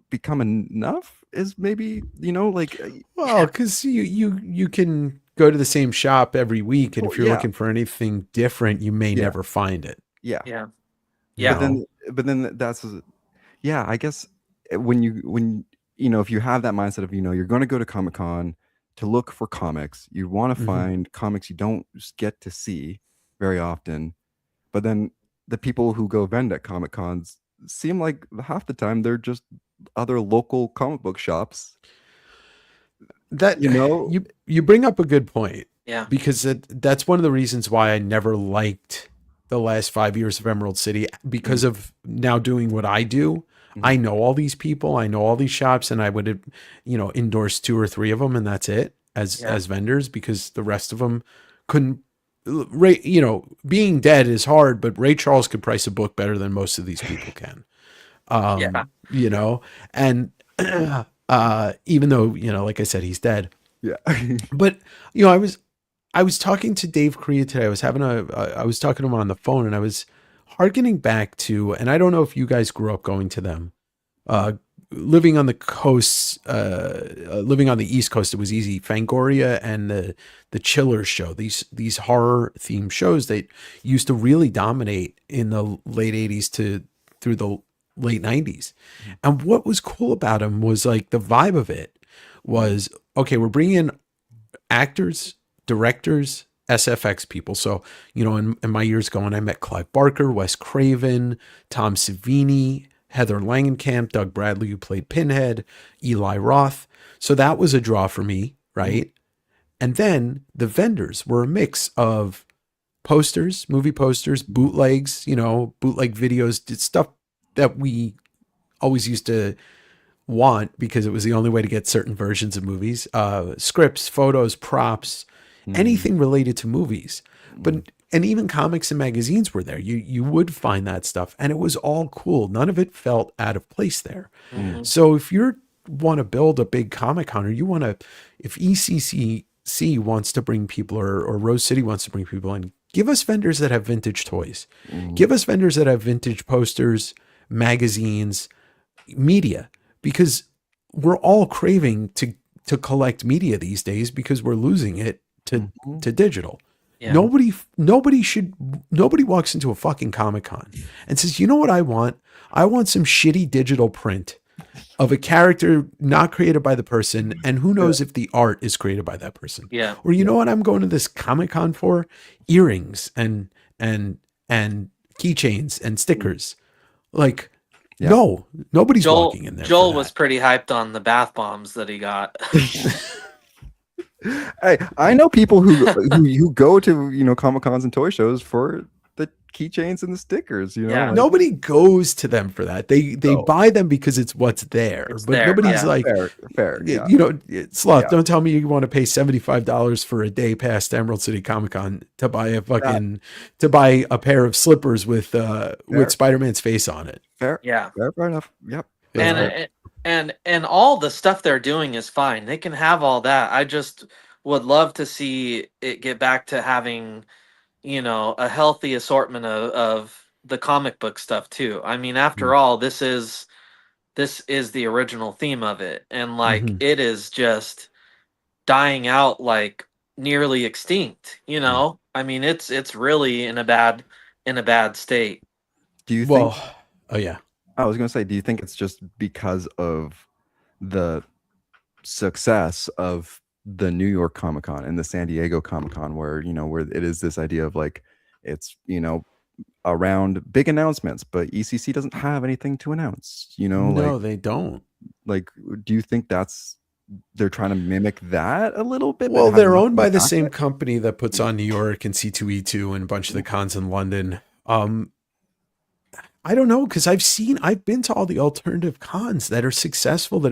Speaker 1: become enough? Is maybe like
Speaker 2: well, because you can go to the same shop every week, and
Speaker 1: well,
Speaker 2: if you're
Speaker 1: yeah,
Speaker 2: looking for anything different, you may
Speaker 1: yeah,
Speaker 2: never find it.
Speaker 1: yeah.
Speaker 3: Yeah.
Speaker 2: You
Speaker 1: But
Speaker 3: Yeah.
Speaker 2: know.
Speaker 1: then that's yeah. I guess when if you have that mindset of you're going to go to Comic Con to look for comics, you want to
Speaker 2: Mhm.
Speaker 1: find comics you don't get to see very often. But then the people who go vend at Comic Cons seem like half the time they're just other local comic book shops.
Speaker 2: That
Speaker 1: You know?
Speaker 2: you bring up a good point
Speaker 3: Yeah.
Speaker 2: because that's one of the reasons why I never liked the last 5 years of Emerald City because
Speaker 1: Mm,
Speaker 2: of now doing what I do.
Speaker 1: mhm.
Speaker 2: I know all these people, I know all these shops, and I would endorse two or three of them, and that's it
Speaker 3: Yeah.
Speaker 2: as vendors because the rest of them couldn't. Ray, being dead is hard, but Ray Charles could price a book better than most of these people can.
Speaker 3: Yeah.
Speaker 2: You know, and even though like I said, he's dead.
Speaker 1: Yeah.
Speaker 2: But I was talking to Dave Korea today. I was talking to him on the phone, and I was harkening back to, and I don't know if you guys grew up going to them. Uh, living on the coast, living on the East Coast, it was easy. Fangoria and the Chiller show. These horror themed shows that used to really dominate in the late '80s to through the late '90s. And what was cool about them was like the vibe of it was okay. We're bringing in actors, directors, SFX people. So, in my years going, I met Clive Barker, Wes Craven, Tom Savini, Heather Langenkamp, Doug Bradley, who played Pinhead, Eli Roth. So that was a draw for me, right? And then the vendors were a mix of posters, movie posters, bootlegs, bootleg videos, did stuff that we always used to want because it was the only way to get certain versions of movies, scripts, photos, props,
Speaker 1: Mm,
Speaker 2: anything related to movies.
Speaker 1: mm,
Speaker 2: But and even comics and magazines were there. You would find that stuff, and it was all cool. None of it felt out of place there.
Speaker 1: mm,
Speaker 3: Hmm.
Speaker 2: So if you're want to build a big Comic Con, or you want to, if ECCC wants to bring people, or Rose City wants to bring people in, give us vendors that have vintage toys. Give us vendors that have vintage posters, magazines, media, because we're all craving to collect media these days because we're losing it to digital.
Speaker 3: Yeah.
Speaker 2: Nobody walks into a fucking Comic-Con and says, "You know what I want? I want some shitty digital print of a character not created by the person, and who knows if the art is created by that person."
Speaker 3: Yeah.
Speaker 2: Or, you know what I'm going to this Comic-Con for? Earrings and keychains and stickers. Like, no, nobody's walking in there.
Speaker 3: Joel was pretty hyped on the bath bombs that he got.
Speaker 1: Hey, I know people who go to Comic Cons and toy shows for the keychains and the stickers.
Speaker 3: Yeah.
Speaker 1: Like,
Speaker 2: Nobody goes to them for that. They buy them because it's what's there.
Speaker 3: It's
Speaker 2: but
Speaker 3: there,
Speaker 2: nobody's
Speaker 3: yeah.
Speaker 2: like,
Speaker 1: fair. Yeah.
Speaker 2: Sloth.
Speaker 1: Yeah.
Speaker 2: Don't tell me you want to pay $75 for a day pass to Emerald City Comic Con to buy a pair of slippers with Spider-Man's face on it.
Speaker 1: Fair.
Speaker 3: Yeah.
Speaker 1: Fair enough. Yep.
Speaker 3: And all the stuff they're doing is fine. They can have all that. I just would love to see it get back to having, a healthy assortment of the comic book stuff too. I mean, after all, this is the original theme of it, and like it is just dying out, like nearly extinct. I mean, it's really in a bad state.
Speaker 1: Do you think?
Speaker 2: Oh yeah.
Speaker 1: I was going to say, do you think it's just because of the success of the New York Comic Con and the San Diego Comic Con, where it is this idea of like, it's, around big announcements, but ECC doesn't have anything to announce,
Speaker 2: No, they don't.
Speaker 1: Like, do you think they're trying to mimic that a little bit?
Speaker 2: Well, they're owned by the same company that puts on New York and C2E2 and a bunch of the cons in London. I don't know, because I've been to all the alternative cons that are successful.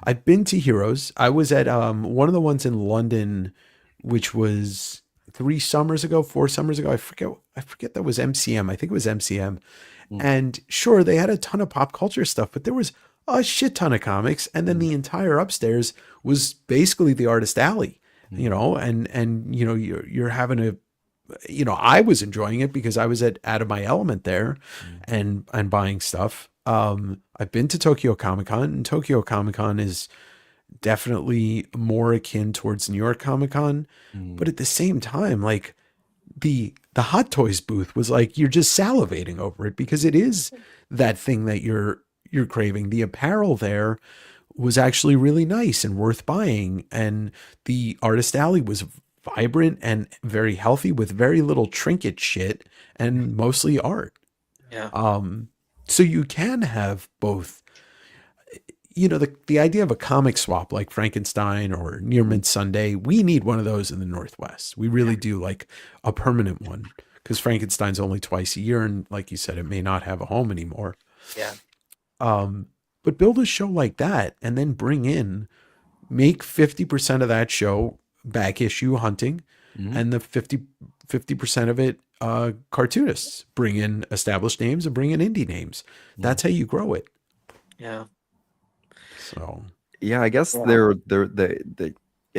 Speaker 2: I've been to Heroes. I was at one of the ones in London, which was 4 summers ago. I forget that was MCM. I think it was MCM. And sure, they had a ton of pop culture stuff, but there was a shit ton of comics, and then the entire upstairs was basically the artist alley. And you're having a I was enjoying it because I was out of my element there and buying stuff. I've been to Tokyo Comic Con, and Tokyo Comic Con is definitely more akin towards New York Comic Con. But at the same time, like the Hot Toys booth was like, you're just salivating over it because it is that thing that you're craving. The apparel there was actually really nice and worth buying. And the artist alley was vibrant and very healthy with very little trinket shit and mostly art.
Speaker 3: Yeah.
Speaker 2: So you can have both, the idea of a comic swap like Frankenstein or Near Mint Sunday. We need one of those in the Northwest. We really do, like a permanent one, because Frankenstein's only twice a year. And like you said, it may not have a home anymore.
Speaker 3: Yeah.
Speaker 2: But build a show like that and then make 50% of that show back issue hunting, and the 50% of it cartoonists. Bring in established names and bring in indie names. That's how you grow it.
Speaker 3: Yeah.
Speaker 2: So
Speaker 1: yeah, I guess it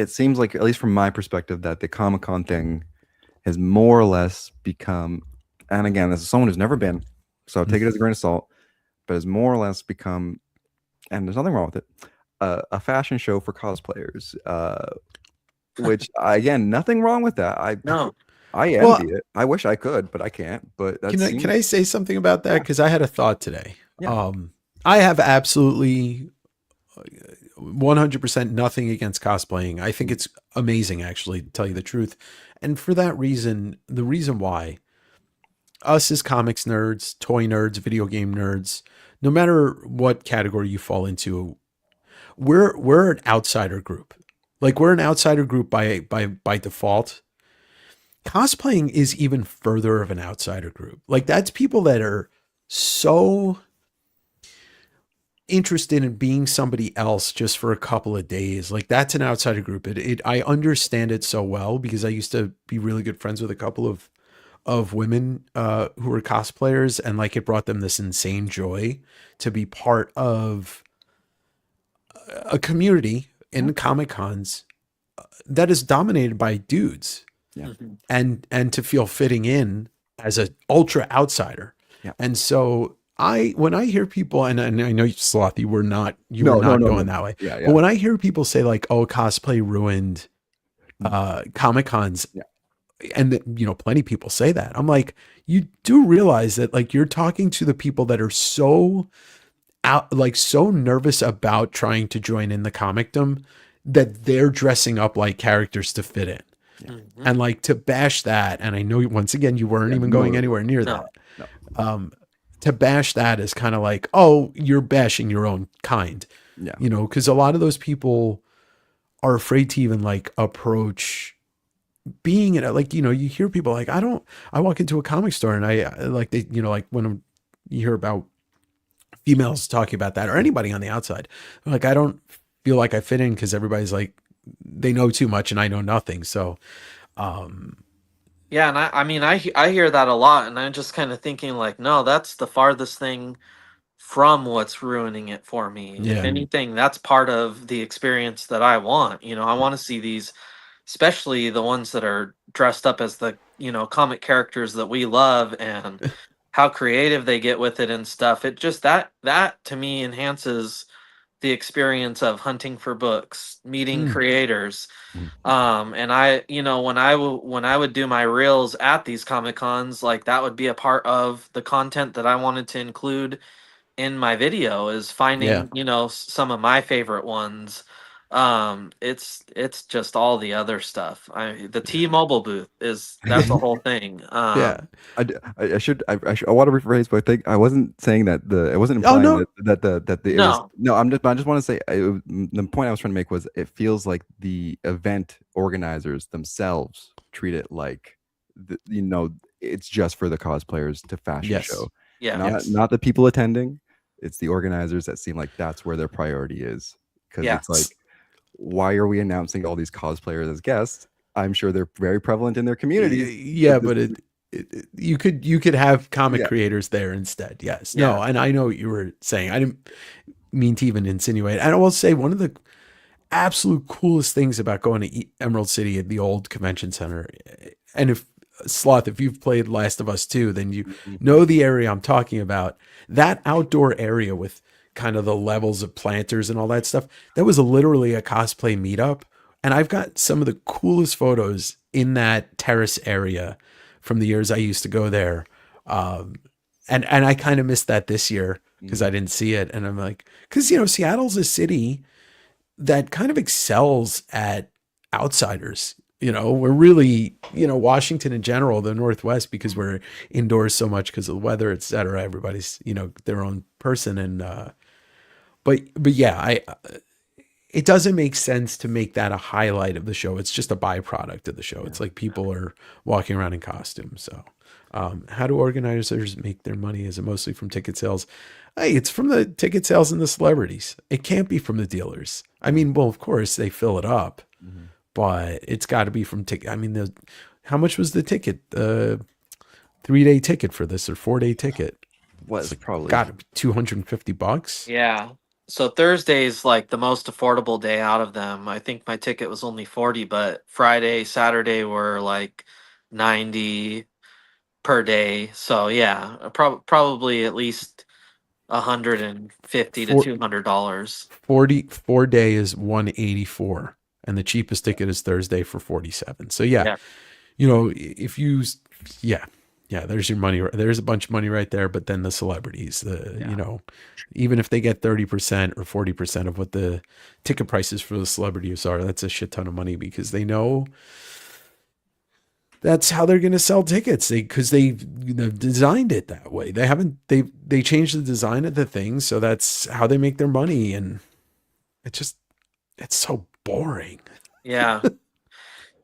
Speaker 1: seems like, at least from my perspective, that the Comic-Con thing has more or less become, and again, this is someone who's never been, so I'll take it as a grain of salt, but has more or less become, and there's nothing wrong with it, a fashion show for cosplayers. Which, again, nothing wrong with that. I envy it. I wish I could, but I can't. But
Speaker 2: can I say something about that? Because I had a thought today.
Speaker 1: Yeah.
Speaker 2: I have absolutely 100% nothing against cosplaying. I think it's amazing, actually, to tell you the truth. And for that reason, the reason why, us as comics nerds, toy nerds, video game nerds, no matter what category you fall into, we're an outsider group. Like, we're an outsider group by default. Cosplaying is even further of an outsider group. Like, that's people that are so interested in being somebody else just for a couple of days. Like, that's an outsider group. I understand it so well because I used to be really good friends with a couple of women who were cosplayers, and like, it brought them this insane joy to be part of a community in Comic Cons that is dominated by dudes,
Speaker 1: Yeah.
Speaker 3: Mhm.
Speaker 2: and to feel fitting in as an ultra outsider.
Speaker 1: Yeah.
Speaker 2: And so when I hear people, and I know Sloth, you were not
Speaker 1: No,
Speaker 2: going
Speaker 1: no.
Speaker 2: that way,
Speaker 1: Yeah,
Speaker 2: but
Speaker 1: yeah.
Speaker 2: when I hear people say like, "Oh, cosplay ruined Comic Cons,"
Speaker 1: Yeah.
Speaker 2: and plenty of people say that, I'm like, you do realize that like you're talking to the people that are so like so nervous about trying to join in the comicdom that they're dressing up like characters to fit in.
Speaker 3: Mhm.
Speaker 2: And like to bash that, and I know once again you weren't
Speaker 1: Yeah,
Speaker 2: even going
Speaker 1: no,
Speaker 2: anywhere near
Speaker 3: No.
Speaker 2: that.
Speaker 1: no.
Speaker 2: To bash that is kind of like, oh, you're bashing your own kind,
Speaker 1: Yeah.
Speaker 2: because a lot of those people are afraid to even like approach being in it. Like, you hear people like, I walk into a comic store and I like they, like when you hear about females talking about that or anybody on the outside, like, I don't feel like I fit in because everybody's like, they know too much and I know nothing. So,
Speaker 3: Yeah, and I mean I hear that a lot, and I'm just kind of thinking like, no, that's the farthest thing from what's ruining it for me. If
Speaker 2: yeah.
Speaker 3: anything, that's part of the experience that I want. I want to see these, especially the ones that are dressed up as the, comic characters that we love, and how creative they get with it and stuff. It just that to me enhances the experience of hunting for books, meeting
Speaker 2: Mm,
Speaker 3: creators.
Speaker 1: Mhm.
Speaker 3: And when I would do my reels at these Comic Cons, like that would be a part of the content that I wanted to include in my video, is
Speaker 2: yeah.
Speaker 3: finding, some of my favorite ones. It's just all the other stuff. The T-Mobile booth that's a whole thing.
Speaker 2: Yeah.
Speaker 1: I want to rephrase, but I think I wasn't saying that I wasn't
Speaker 2: Oh,
Speaker 1: implying
Speaker 2: no.
Speaker 1: it was
Speaker 3: No.
Speaker 1: no. I just want to say the point I was trying to make was it feels like the event organizers themselves treat it like it's just for the cosplayers to fashion
Speaker 2: Yes.
Speaker 1: show,
Speaker 3: Yeah.
Speaker 2: Yes.
Speaker 1: not the people attending. It's the organizers that seem like that's where their priority is, because
Speaker 3: Yeah.
Speaker 1: it's like, why are we announcing all these cosplayers as guests? I'm sure they're very prevalent in their communities,
Speaker 2: Yeah,
Speaker 1: but this
Speaker 2: but you could have comic
Speaker 1: yeah.
Speaker 2: creators there instead. Yes.
Speaker 3: Yeah.
Speaker 2: No, and I know what you were saying. I didn't mean to even insinuate. And I will say one of the absolute coolest things about going to Emerald City at the old convention center, and if Sloth, if you've played Last of Us 2, then you
Speaker 1: Mhm.
Speaker 2: know the area I'm talking about. That outdoor area with kind of the levels of planters and all that stuff, that was literally a cosplay meetup. And I've got some of the coolest photos in that terrace area from the years I used to go there. Um, and I kind of missed that this year because I didn't see it. And I'm like, because Seattle's a city that kind of excels at outsiders. We're really, Washington in general, the Northwest, because we're indoors so much because of the weather, et cetera. Everybody's, their own person. And, but yeah, it doesn't make sense to make that a highlight of the show. It's just a byproduct of the show. It's like people are walking around in costumes. So, how do organizers make their money? Is it mostly from ticket sales? Hey, it's from the ticket sales and the celebrities. It can't be from the dealers. I mean, well, of course they fill it up,
Speaker 1: Mhm.
Speaker 2: but it's got to be from ticket. I mean, how much was the ticket? 3-day ticket for this or 4-day ticket? It's
Speaker 1: Was
Speaker 2: like
Speaker 1: probably
Speaker 2: got to be $250.
Speaker 3: Yeah. So Thursday's like the most affordable day out of them. I think my ticket was only 40, but Friday, Saturday were like 90 per day. So yeah, probably at least 150 to
Speaker 2: For
Speaker 3: $200.
Speaker 2: 4-day is 184, and the cheapest ticket is Thursday for 47. So yeah,
Speaker 3: Yeah.
Speaker 2: if you, yeah, yeah, there's your money. There's a bunch of money right there. But then the celebrities,
Speaker 3: Yeah.
Speaker 2: even if they get 30% or 40% of what the ticket prices for the celebrities are, that's a shit ton of money because they know that's how they're going to sell tickets. Because they designed it that way. They haven't, they changed the design of the thing. So that's how they make their money. And it just, it's so boring.
Speaker 3: Yeah.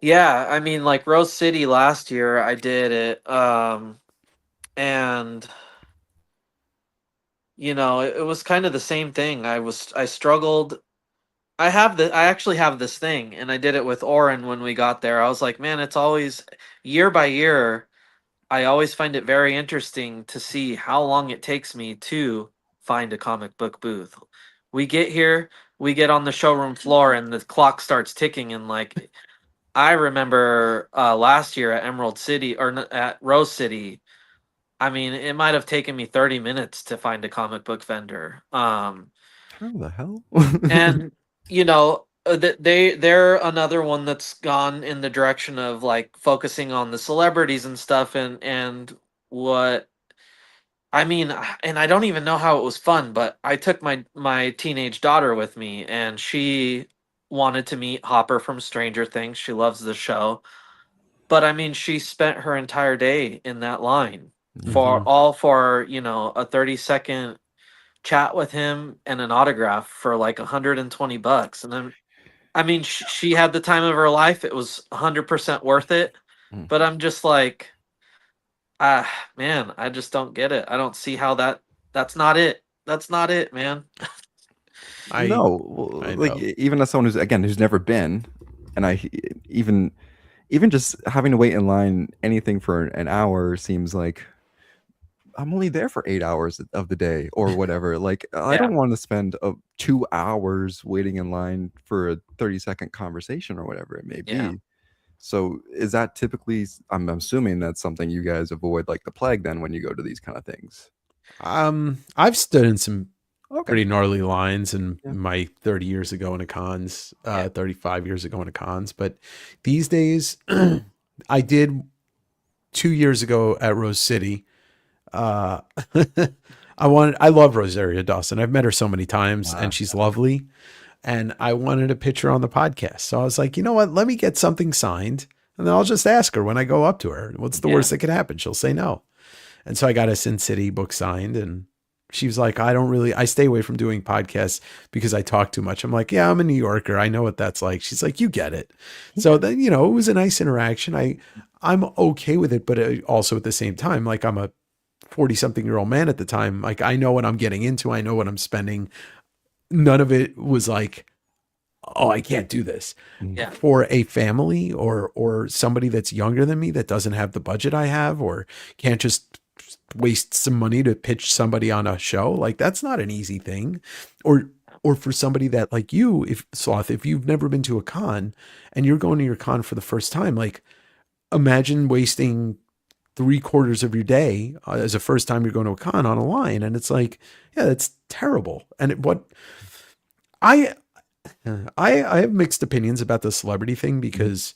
Speaker 3: Yeah, I mean like Rose City last year I did it, and it was kind of the same thing. I struggled. I actually have this thing, and I did it with Oren when we got there. I was like, man, it's always year by year. I always find it very interesting to see how long it takes me to find a comic book booth. We get here, we get on the showroom floor and the clock starts ticking, and like I remember last year at Emerald City at Rose City. I mean, it might have taken me 30 minutes to find a comic book vendor.
Speaker 1: How the hell?
Speaker 3: And they're another one that's gone in the direction of like focusing on the celebrities and stuff, and what I mean, and I don't even know how it was fun, but I took my teenage daughter with me, and she wanted to meet Hopper from Stranger Things. She loves the show. But I mean, she spent her entire day in that line
Speaker 2: Mhm.
Speaker 3: for, a 30-second chat with him and an autograph for like $120. And then, I mean, she had the time of her life. It was 100% worth it.
Speaker 1: Mm.
Speaker 3: But I'm just like, ah, man, I just don't get it. I don't see how that's not it. That's not it, man.
Speaker 2: I
Speaker 1: No, well,
Speaker 2: I
Speaker 1: like
Speaker 2: know.
Speaker 1: even as someone who's never been, and even just having to wait in line anything for an hour seems like I'm only there for 8 hours of the day or whatever. Like I
Speaker 3: Yeah.
Speaker 1: don't want to spend 2 hours waiting in line for a 30-second conversation or whatever it may
Speaker 3: Yeah.
Speaker 1: be. So is that typically? I'm assuming that's something you guys avoid like the plague then when you go to these kind of things.
Speaker 2: I've stood in some
Speaker 1: Okay.
Speaker 2: pretty gnarly lines in
Speaker 1: Yeah.
Speaker 2: my 30 years ago in a cons,
Speaker 3: Yeah.
Speaker 2: 35 years ago in a cons, but these days I did 2 years ago at Rose City. Uh, I love Rosaria Dawson. I've met her so many times and
Speaker 1: Ah,
Speaker 2: she's lovely. And I wanted a picture on the podcast. So I was like, you know what? Let me get something signed and then I'll just ask her when I go up to her. What's the
Speaker 3: Yeah.
Speaker 2: worst that could happen? She'll say no. And so I got a Sin City book signed and she was like, I stay away from doing podcasts because I talk too much. I'm like, yeah, I'm a New Yorker. I know what that's like. She's like, you get it. So then, it was a nice interaction. I'm okay with it, but also at the same time, like I'm a 40 something year old man at the time. Like I know what I'm getting into. I know what I'm spending. None of it was like, oh, I can't do this.
Speaker 1: mm,
Speaker 3: Yeah.
Speaker 2: For a family or somebody that's younger than me that doesn't have the budget I have or can't just waste some money to pitch somebody on a show, like that's not an easy thing. Or for somebody that like you, if Sloth, if you've never been to a con and you're going to your con for the first time, like imagine wasting 3/4 of your day as a first time you're going to a con on a line. And it's like, yeah, that's terrible. And I I have mixed opinions about the celebrity thing
Speaker 1: mm,
Speaker 2: because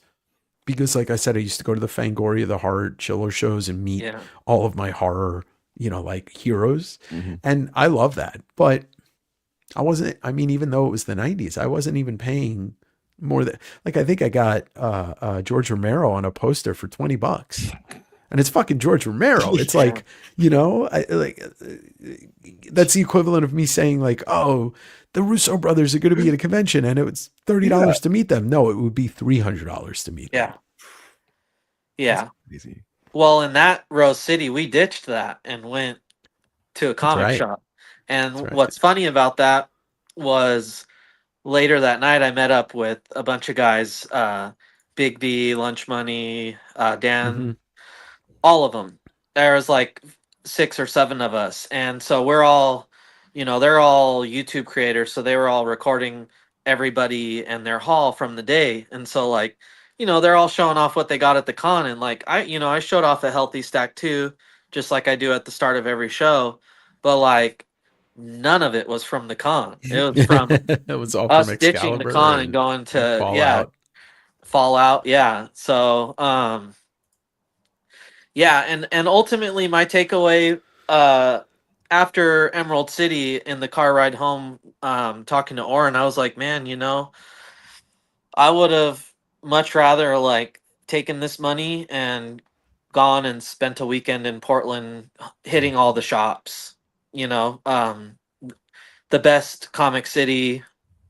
Speaker 2: like I said, I used to go to the Fangoria, the horror chiller shows and meet
Speaker 3: Yeah.
Speaker 2: all of my horror, like heroes.
Speaker 1: mhm.
Speaker 2: And I love that. But I mean, even though it was the 90s, I wasn't even paying more than like I think I got George Romero on a poster for $20. And it's fucking George Romero. It's
Speaker 3: Yeah.
Speaker 2: like, that's the equivalent of me saying like, oh, the Russo brothers are going to be at a convention and it was
Speaker 1: Yeah,
Speaker 2: $30 to meet them. No, it would be $300 to meet them.
Speaker 3: Yeah.
Speaker 1: that's
Speaker 3: Yeah.
Speaker 1: crazy.
Speaker 3: Well, in that Rose City, we ditched that and went to a
Speaker 2: That's
Speaker 3: comic
Speaker 2: right.
Speaker 3: shop.
Speaker 2: That's
Speaker 3: And
Speaker 2: right.
Speaker 3: what's funny about that was later that night, I met up with a bunch of guys, Big B, Lunch Money,
Speaker 2: Mm-hmm.
Speaker 3: Dan, all of them. There was like 6 or 7 of us, and so we're all, they're all YouTube creators, so they were all recording everybody and their haul from the day, and so like, they're all showing off what they got at the con, and like I showed off a healthy stack too, just like I do at the start of every show, but like none of it was from the con. It was from
Speaker 2: It was all from
Speaker 3: us ditching the
Speaker 2: Excalibur
Speaker 3: con and
Speaker 2: and
Speaker 3: going to
Speaker 2: Fallout.
Speaker 3: Fallout, yeah. So yeah, and ultimately my takeaway after Emerald City in the car ride home, talking to Oren, I was like, man, I would have much rather like taken this money and gone and spent a weekend in Portland hitting all the shops, you know. The best comic city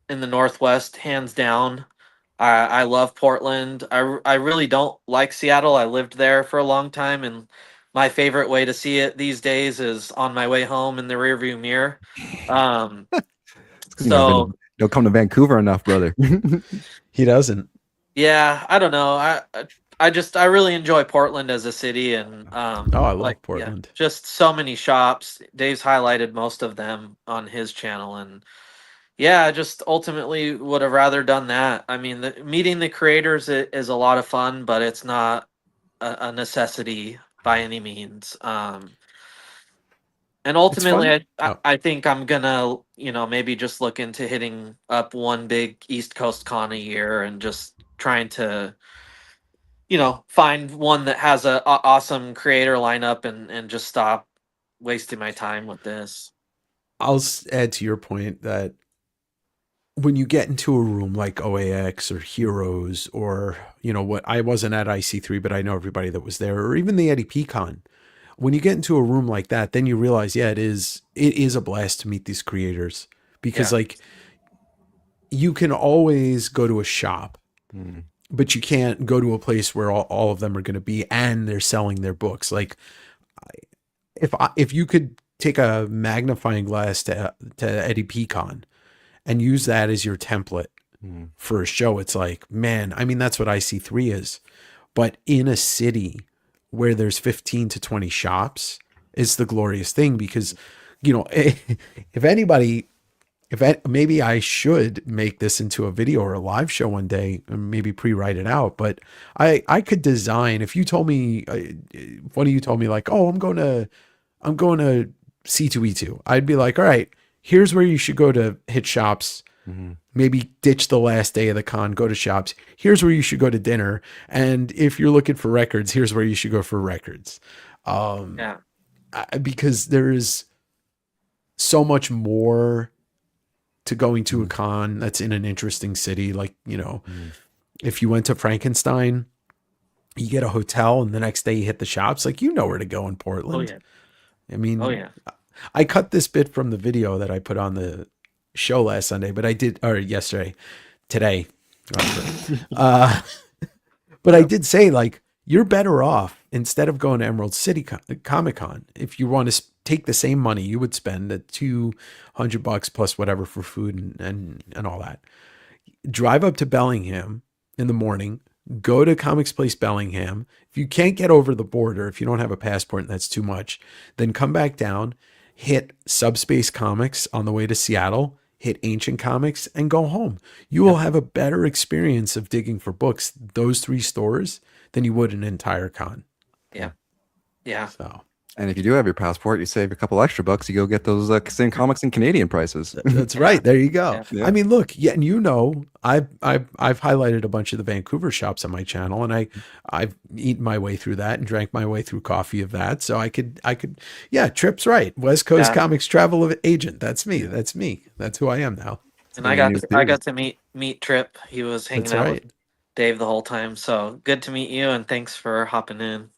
Speaker 3: in the Northwest, hands down. I love Portland. I really don't like Seattle. I lived there for a long time, and my favorite way to see it these days is on my way home in the rearview mirror. Um,
Speaker 1: It's because
Speaker 3: so
Speaker 1: don't come to Vancouver enough, brother.
Speaker 2: He doesn't.
Speaker 3: yeah, I don't know. I really enjoy Portland as a city, and
Speaker 2: Oh, I
Speaker 3: like
Speaker 2: love
Speaker 3: yeah,
Speaker 2: Portland.
Speaker 3: just so many shops. Dave's highlighted most of them on his channel, and yeah, I just ultimately would have rather done that. I mean, meeting the creators is a lot of fun, but it's not a necessity by any means. And
Speaker 2: It's
Speaker 3: ultimately,
Speaker 2: fun.
Speaker 3: I
Speaker 2: Oh,
Speaker 3: I think I'm gonna, maybe just look into hitting up one big East Coast con a year and just trying to, find one that has a awesome creator lineup and just stop wasting my time with this.
Speaker 2: I'll add to your point that when you get into a room like OAX or Heroes or, what I wasn't at IC3, but I know everybody that was there, or even the Eddie Con. When you get into a room like that, then you realize, yeah, it is a blast to meet these creators because
Speaker 3: Yeah,
Speaker 2: like you can always go to a shop,
Speaker 1: Mm.
Speaker 2: but you can't go to a place where all of them are going to be and they're selling their books. Like if you could take a magnifying glass to Eddie Con and use that as your template
Speaker 1: Mm.
Speaker 2: for a show, it's like, man, I mean, that's what IC3 is. But in a city where there's 15 to 20 shops is the glorious thing because, if anybody, maybe I should make this into a video or a live show one day and maybe pre-write it out. But I could design, if you told me, one of you told me like, oh, I'm going to C2E2. I'd be like, all right, here's where you should go to hit shops.
Speaker 1: Mhm.
Speaker 2: Maybe ditch the last day of the con, go to shops. Here's where you should go to dinner. And if you're looking for records, here's where you should go for records. Um,
Speaker 3: yeah,
Speaker 2: because there is so much more to going to a
Speaker 1: Mm.
Speaker 2: con that's in an interesting city. Like,
Speaker 1: Mm.
Speaker 2: if you went to Frankenstein, you get a hotel and the next day you hit the shops, like, you know where to go in
Speaker 3: oh
Speaker 2: Portland.
Speaker 3: yeah,
Speaker 2: I
Speaker 3: oh
Speaker 2: mean,
Speaker 3: yeah,
Speaker 2: I cut this bit from the video that I put on the show last Sunday, but or yesterday, today. Uh, but I
Speaker 1: Yep.
Speaker 2: did say, like, you're better off instead of going to Emerald City Comic Con. If you want to take the same money you would spend at $200 plus whatever for food and all that, drive up to Bellingham in the morning, go to Comics Place Bellingham. If you can't get over the border, if you don't have a passport and that's too much, then come back down, hit Subspace Comics on the way to Seattle, hit Ancient Comics, and go home. You will
Speaker 3: yeah,
Speaker 2: have a better experience of digging for books, those three stores, than you would an entire con.
Speaker 3: yeah, yeah.
Speaker 2: So
Speaker 1: And if you do have your passport, you save a couple extra bucks. You go get those same comics in Canadian prices.
Speaker 2: that's
Speaker 3: Yeah,
Speaker 2: right. There you go.
Speaker 3: yeah,
Speaker 2: I
Speaker 1: Yeah.
Speaker 2: mean, look, yeah, and I've highlighted a bunch of the Vancouver shops on my channel, and I've eaten my way through that and drank my way through coffee of that. So I could, yeah. Trip's right. West Coast
Speaker 3: yeah.
Speaker 2: Comics travel agent. That's me.
Speaker 1: Yeah.
Speaker 2: That's me. That's who I am now.
Speaker 1: It's
Speaker 3: And
Speaker 1: gonna
Speaker 3: I
Speaker 1: be a
Speaker 3: got
Speaker 1: new
Speaker 3: to, I
Speaker 1: series.
Speaker 3: got to meet Trip. He was hanging
Speaker 2: That's
Speaker 3: out
Speaker 2: right.
Speaker 3: with Dave the whole time. So good to meet you, and thanks for hopping in.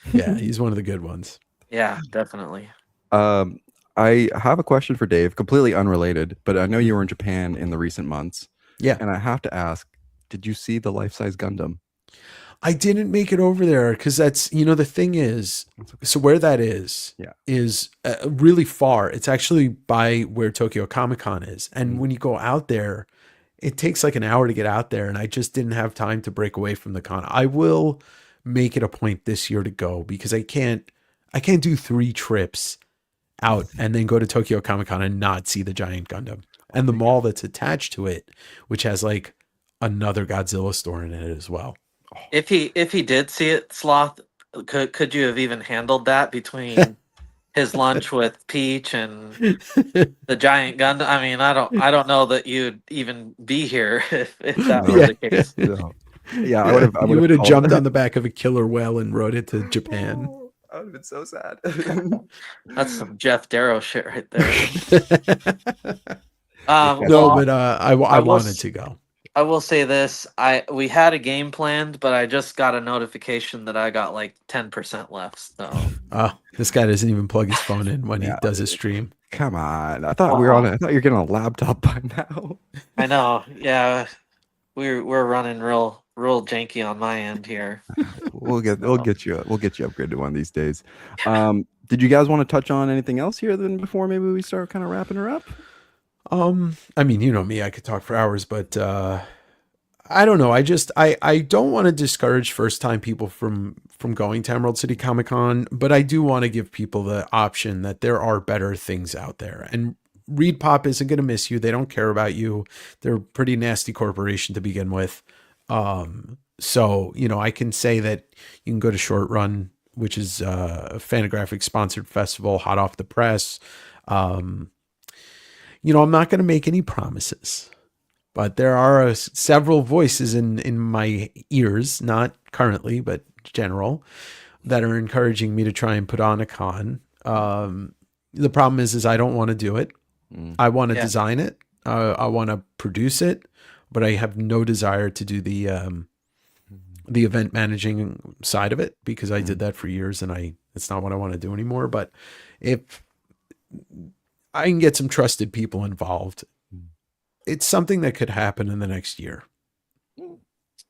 Speaker 2: Yeah, he's one of the good ones.
Speaker 3: Yeah, definitely.
Speaker 1: Um, I have a question for Dave, completely unrelated, but I know you were in Japan in the recent months,
Speaker 2: Yeah.
Speaker 1: and I have to ask, did you see the life-size Gundam?
Speaker 2: I didn't make it over there because that's, the thing is,
Speaker 1: That's okay.
Speaker 2: so where that is,
Speaker 1: Yeah.
Speaker 2: is really far. It's actually by where Tokyo Comic Con is. And
Speaker 1: Mhm.
Speaker 2: when you go out there, it takes like an hour to get out there. And I just didn't have time to break away from the con. I will make it a point this year to go because I can't do 3 trips out and then go to Tokyo Comic Con and not see the giant Gundam and the mall that's attached to it, which has like another Godzilla store in it as well.
Speaker 3: If he did see it, Sloth, could you have even handled that between his lunch with Peach and the giant gun? I mean, I don't know that you'd even be here if that were
Speaker 1: No,
Speaker 2: Yeah.
Speaker 3: the case.
Speaker 1: no. Yeah, I would
Speaker 2: Yeah,
Speaker 1: have. I would
Speaker 2: you
Speaker 1: have
Speaker 2: would have
Speaker 1: called.
Speaker 2: jumped on the back of a killer whale and rode it to Japan.
Speaker 1: Oh, I would have been so sad.
Speaker 3: That's some Jeff Darrow shit right there.
Speaker 2: No,
Speaker 3: Well,
Speaker 2: but I
Speaker 3: I will
Speaker 2: wanted to go.
Speaker 3: I will say this: we had a game planned, but I just got a notification that I got like 10% left. So
Speaker 2: Oh, this guy doesn't even plug his phone in when he
Speaker 1: Yeah.
Speaker 2: does his stream.
Speaker 1: Come on, I thought we were on. I thought you were getting a laptop by now.
Speaker 3: I know, yeah, we're running real janky on my end here.
Speaker 1: We'll
Speaker 3: So,
Speaker 1: get you upgraded one of these days. Did you guys want to touch on anything else here then before maybe we start kind of wrapping her up?
Speaker 2: I mean, you know me, I could talk for hours, but I don't know. I don't want to discourage first time people from going to Emerald City Comic Con, but I do want to give people the option that there are better things out there. And ReadPop isn't going to miss you. They don't care about you. They're a pretty nasty corporation to begin with. So, I can say that you can go to Short Run, which is a Fantagraphics sponsored festival, hot off the press. I'm not going to make any promises, but there are several voices in my ears, not currently, but general, that are encouraging me to try and put on a con. The problem is I don't want to do it. I want to design it. I want to produce it, but I have no desire to do the event managing side of it, because I did that for years and it's not what I want to do anymore. But if I can get some trusted people involved, it's something that could happen in the next year.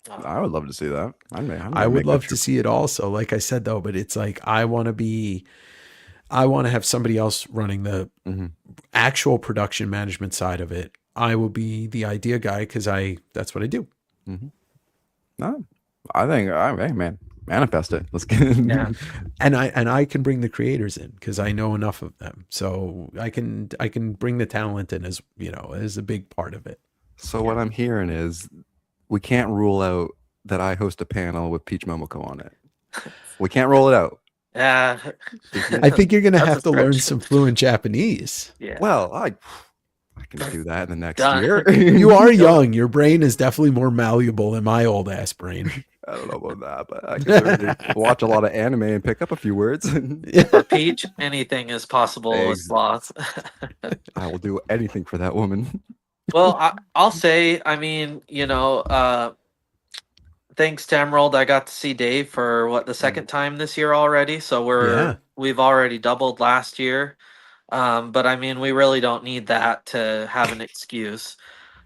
Speaker 1: I would love to see that.
Speaker 2: I would love to see it also, like I said, though, but it's like, I want to have somebody else running the actual production management side of it. I will be the idea guy because that's what I do.
Speaker 1: No, I think, hey man, manifest it. Let's get it.
Speaker 3: Yeah.
Speaker 2: And I can bring the creators in because I know enough of them. So I can bring the talent in as a big part of it.
Speaker 1: So what I'm hearing is we can't rule out that I host a panel with Peach Momoko on it. We can't rule it out.
Speaker 3: Yeah.
Speaker 2: I think you're going to
Speaker 3: That's
Speaker 2: have
Speaker 3: a
Speaker 2: to learn
Speaker 3: stretch.
Speaker 2: some fluent Japanese.
Speaker 3: Yeah.
Speaker 1: Well, I can do that in the next
Speaker 3: Done.
Speaker 1: year.
Speaker 2: You are young. Your brain is definitely more malleable than my old ass brain.
Speaker 1: I don't know about that, but I can certainly watch a lot of anime and pick up a few words.
Speaker 3: For Peach, anything is possible with sloth.
Speaker 1: I will do anything for that woman.
Speaker 3: Well, I'll say, I mean, thanks to Emerald, I got to see Dave for the second time this year already. So we've already doubled last year. But I mean, we really don't need that to have an excuse.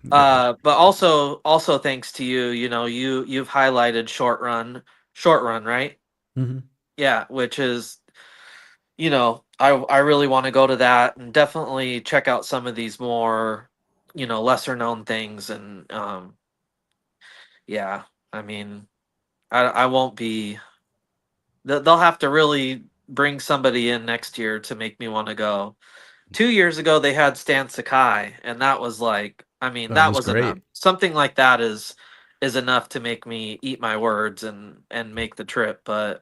Speaker 3: But also thanks to you, you've highlighted short run, right?
Speaker 2: Mm-hmm.
Speaker 3: Yeah, which is, I really want to go to that and definitely check out some of these more, lesser known things. And yeah, I mean, I won't be. They'll have to really bring somebody in next year to make me want to go. 2 years ago, they had Stan Sakai, and that was like, I mean, that was
Speaker 2: great.
Speaker 3: enough. Something like that is enough to make me eat my words and make the trip. But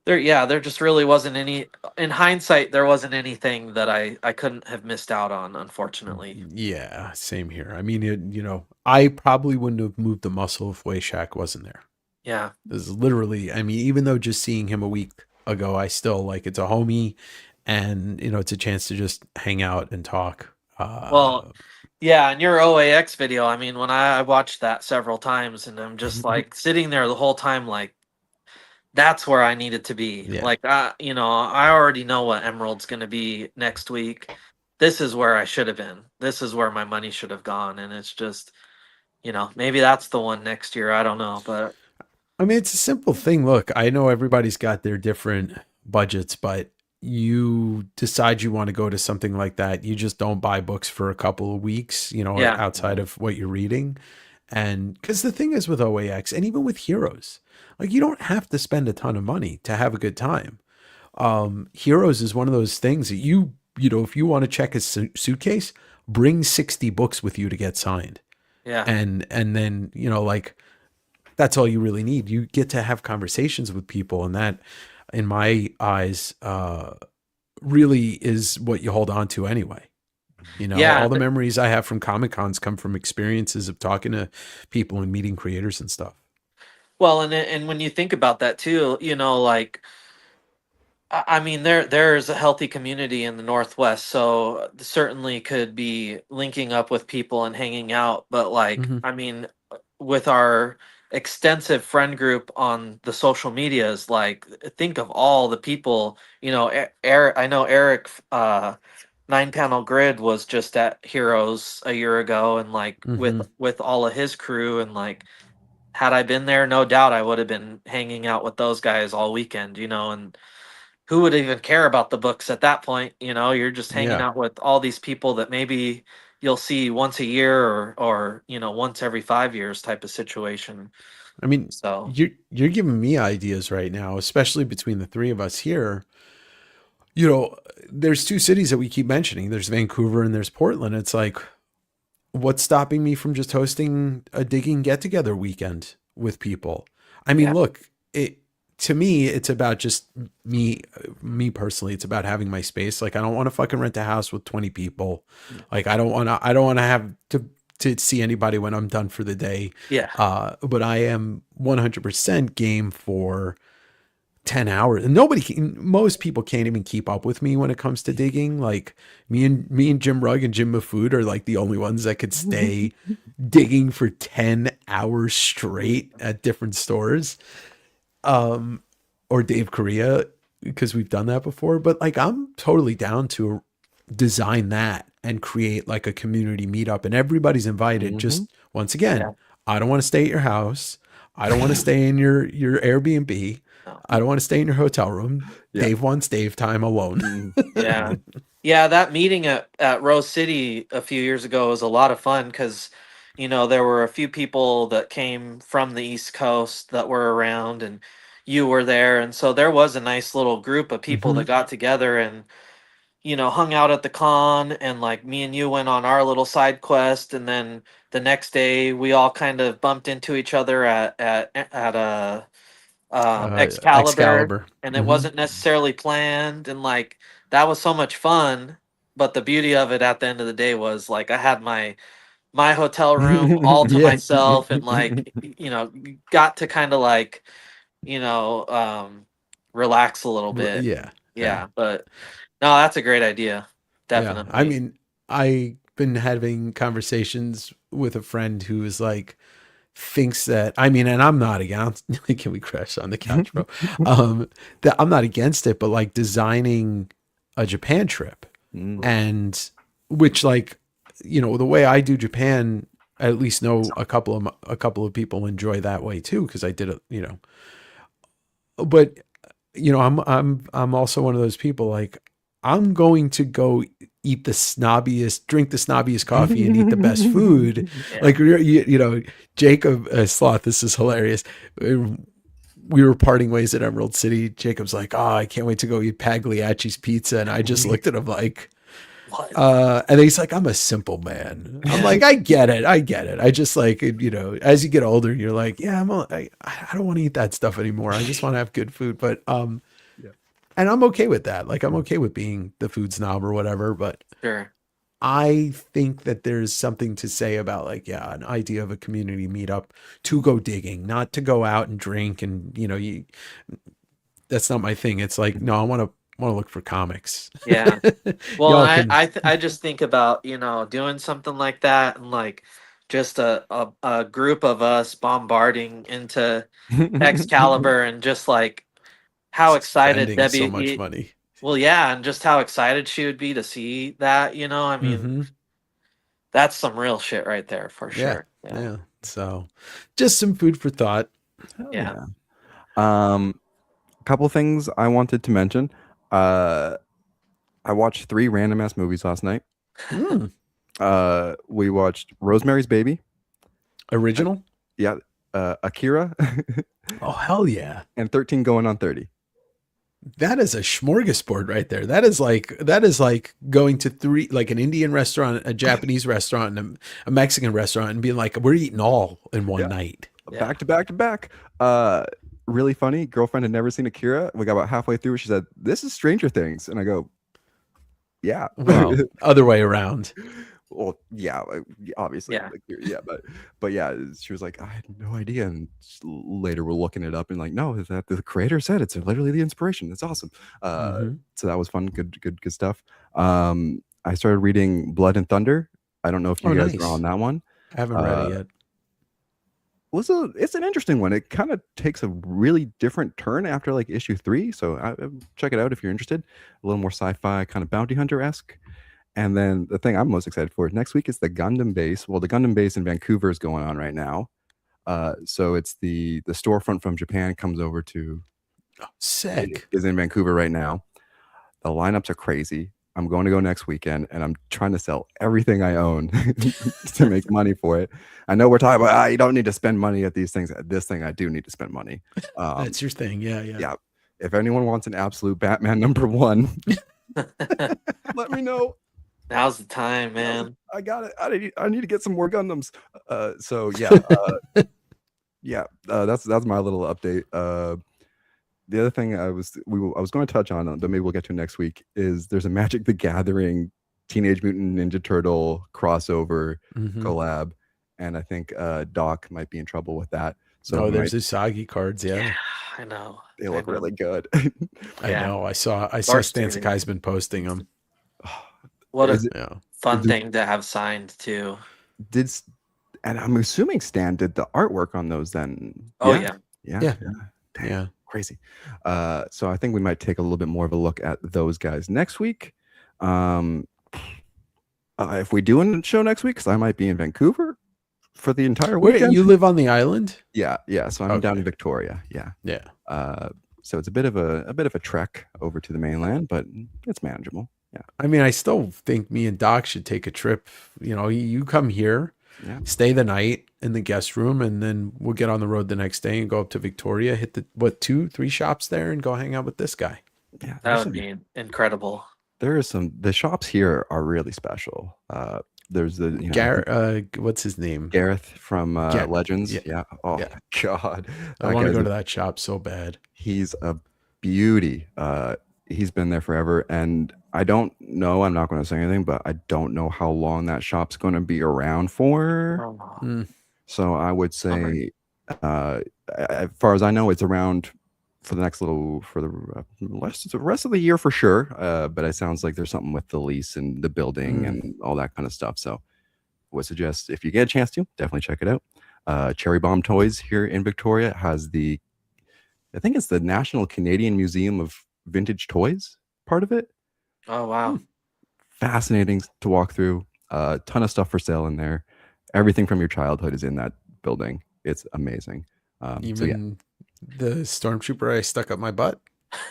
Speaker 3: there just really wasn't any. In hindsight, there wasn't anything that I couldn't have missed out on, unfortunately.
Speaker 2: Yeah, same here. I mean, I probably wouldn't have moved the muscle if Wei Shaq wasn't there.
Speaker 3: Yeah,
Speaker 2: This is literally, I mean, even though just seeing him a week ago, I still like, it's a homie, and it's a chance to just hang out and talk.
Speaker 3: well, yeah, and your OAX video, I mean, when I watched that several times, and I'm just like sitting there the whole time, like, that's where I needed to be.
Speaker 2: Yeah.
Speaker 3: Like, I already know what Emerald's going to be next week. This is where I should have been. This is where my money should have gone. And it's just, maybe that's the one next year. I don't know. But
Speaker 2: I mean, it's a simple thing. Look, I know everybody's got their different budgets, but you decide you want to go to something like that. You just don't buy books for a couple of weeks, outside of what you're reading. And because the thing is with OAX and even with Heroes, like, you don't have to spend a ton of money to have a good time. Heroes is one of those things that if you want to check a suitcase, bring 60 books with you to get signed.
Speaker 3: yeah.
Speaker 2: And then, like, that's all you really need. You get to have conversations with people, and that, in my eyes, really is what you hold on to anyway. All the memories I have from Comic Cons come from experiences of talking to people and meeting creators and stuff.
Speaker 3: Well, and when you think about that too, like, I mean, there's a healthy community in the Northwest, so certainly could be linking up with people and hanging out. But like, I mean, with our extensive friend group on the social medias, like, think of all the people. Eric. I know Eric. 9 Panel Grid was just at Heroes a year ago, and like with all of his crew, and like, had I been there, no doubt I would have been hanging out with those guys all weekend, and who would even care about the books at that point? You're just hanging out with all these people that maybe you'll see once a year or once every 5 years type of situation.
Speaker 2: I mean,
Speaker 3: so
Speaker 2: you're giving me ideas right now, especially between the three of us here. there's two cities that we keep mentioning. There's Vancouver and there's Portland. It's like, what's stopping me from just hosting a digging get together weekend with people? I mean,
Speaker 3: Yeah.
Speaker 2: look, to me, it's about just me personally. It's about having my space. Like, I don't want to fucking rent a house with 20 people. Like, I don't want to have to see anybody when I'm done for the day.
Speaker 3: Yeah.
Speaker 2: But I am 100% game for 10 hours, and most people can't even keep up with me when it comes to digging. Like me and Jim Rugg and Jim Mafood are like the only ones that could stay digging for 10 hours straight at different stores. Or Dave Correa, because we've done that before. But like, I'm totally down to design that and create like a community meetup, and everybody's invited. Just once again,
Speaker 3: Yeah.
Speaker 2: I don't want to stay at your house. I don't want to stay in your Airbnb.
Speaker 3: No.
Speaker 2: I don't want to stay in your hotel room.
Speaker 1: Yeah.
Speaker 2: Dave wants Dave time alone.
Speaker 3: Yeah. Yeah, that meeting at Rose City a few years ago was a lot of fun because, there were a few people that came from the East Coast that were around, and you were there. And so there was a nice little group of people that got together and, hung out at the con. And like me and you went on our little side quest. And then the next day we all kind of bumped into each other at a Excalibur, and it wasn't necessarily planned, and like that was so much fun. But the beauty of it at the end of the day was like I had my hotel room all to
Speaker 2: Yeah.
Speaker 3: myself, and like got to kind of like relax a little bit.
Speaker 2: Yeah.
Speaker 3: But no, that's a great idea. Definitely.
Speaker 2: Yeah. I mean, I've been having conversations with a friend who is like, thinks that, I mean, and I'm not against, can we crash on the couch, bro? That I'm not against it, but like designing a Japan trip, and which like, the way I do Japan, I at least know a couple of people enjoy that way too, because I did it, but I'm also one of those people like, I'm going to go drink the snobbiest coffee and eat the best food.
Speaker 3: Yeah.
Speaker 2: Like, Jacob Sloth, this is hilarious. We were parting ways at Emerald City. Jacob's like, oh, I can't wait to go eat Pagliacci's pizza. And I just looked at him like,
Speaker 3: What?
Speaker 2: and he's like, I'm a simple man. I'm like, I get it. I just like, as you get older, you're like, yeah, I don't want to eat that stuff anymore. I just want to have good food. But, and I'm okay with that. Like, I'm okay with being the food snob or whatever, but
Speaker 3: Sure.
Speaker 2: I think that there's something to say about like, an idea of a community meetup to go digging, not to go out and drink. And, that's not my thing. It's like, no, I want to look for comics.
Speaker 3: Yeah. Well,
Speaker 2: Y'all
Speaker 3: I just think about, doing something like that, and like just a group of us bombarding into Excalibur, and just like how excited
Speaker 2: spending
Speaker 3: Debbie
Speaker 2: so much money.
Speaker 3: Well, yeah, and just how excited she would be to see that, I mean, that's some real shit right there for sure.
Speaker 2: Yeah. So just some food for thought.
Speaker 3: Yeah.
Speaker 1: Couple things I wanted to mention. I watched 3 random ass movies last night. We watched Rosemary's Baby.
Speaker 2: Original?
Speaker 1: Yeah. Akira.
Speaker 2: Oh, hell yeah.
Speaker 1: And 13 Going on 30.
Speaker 2: That is a smorgasbord right there. That is like going to 3, like an Indian restaurant, a Japanese restaurant, and a Mexican restaurant, and being like, we're eating all in one night.
Speaker 1: Yeah. Back to back. Really funny. Girlfriend had never seen Akira. We got about halfway through. She said, "This is Stranger Things," and I go, "Yeah."
Speaker 2: Well, other way around.
Speaker 1: Well, yeah, obviously,
Speaker 3: Yeah.
Speaker 1: but yeah, she was like, I had no idea, and later we're looking it up and like, no, is that the creator said it's literally the inspiration. It's awesome. So that was fun, good stuff. I started reading Blood and Thunder. I don't know if you guys are on that one.
Speaker 2: I haven't read it yet.
Speaker 1: It's an interesting one. It kind of takes a really different turn after like issue 3, so check it out if you're interested. A little more sci-fi, kind of bounty hunter-esque. And then the thing I'm most excited for next week is the Gundam base. Well, the Gundam base in Vancouver is going on right now. So it's the storefront from Japan comes over to
Speaker 2: sick.
Speaker 1: Is in Vancouver right now. The lineups are crazy. I'm going to go next weekend, and I'm trying to sell everything I own to make money for it. I know we're talking about you don't need to spend money at these things. At this thing, I do need to spend money.
Speaker 2: That's your thing. Yeah.
Speaker 1: If anyone wants an absolute Batman #1, Let me know.
Speaker 3: Now's the time, man.
Speaker 1: I got it. I need to get some more Gundams. So yeah, that's my little update. The other thing I was going to touch on, but maybe we'll get to next week, is there's a Magic the Gathering Teenage Mutant Ninja Turtle crossover collab, and I think Doc might be in trouble with that. So
Speaker 2: there's Usagi cards. Yeah,
Speaker 3: I know.
Speaker 1: They look really good.
Speaker 2: I know. I saw Stan Sakai's been posting them.
Speaker 3: What a fun thing to have signed too.
Speaker 1: And I'm assuming Stan did the artwork on those then.
Speaker 3: Oh
Speaker 1: yeah.
Speaker 2: Damn,
Speaker 1: crazy. So I think we might take a little bit more of a look at those guys next week. If we do a show next week, because I might be in Vancouver for the entire weekend.
Speaker 2: Wait, you live on the island?
Speaker 1: Yeah. So I'm down in Victoria. Yeah. So it's a bit of a trek over to the mainland, but it's manageable. Yeah.
Speaker 2: I mean, I still think me and Doc should take a trip. You come here, stay the night in the guest room, and then we'll get on the road the next day and go up to Victoria, hit the 2-3 shops there, and go hang out with this guy.
Speaker 1: Yeah,
Speaker 3: that would be incredible.
Speaker 1: The shops here are really special. There's the
Speaker 2: what's his name?
Speaker 1: Gareth from Legends. Yeah. Oh my God.
Speaker 2: I want to go to that shop so bad.
Speaker 1: He's a beauty. He's been there forever, and I don't know. I'm not going to say anything, but I don't know how long that shop's going to be around for. So I would say, as far as I know, it's around for the rest of the year for sure. But it sounds like there's something with the lease and the building and all that kind of stuff. So I would suggest, if you get a chance to, definitely check it out. Cherry Bomb Toys here in Victoria has I think it's the National Canadian Museum of Vintage Toys part of it.
Speaker 3: Oh wow,
Speaker 1: fascinating to walk through. A ton of stuff for sale in there. Everything from your childhood is in that building. It's amazing.
Speaker 2: Even the stormtrooper I stuck up my butt.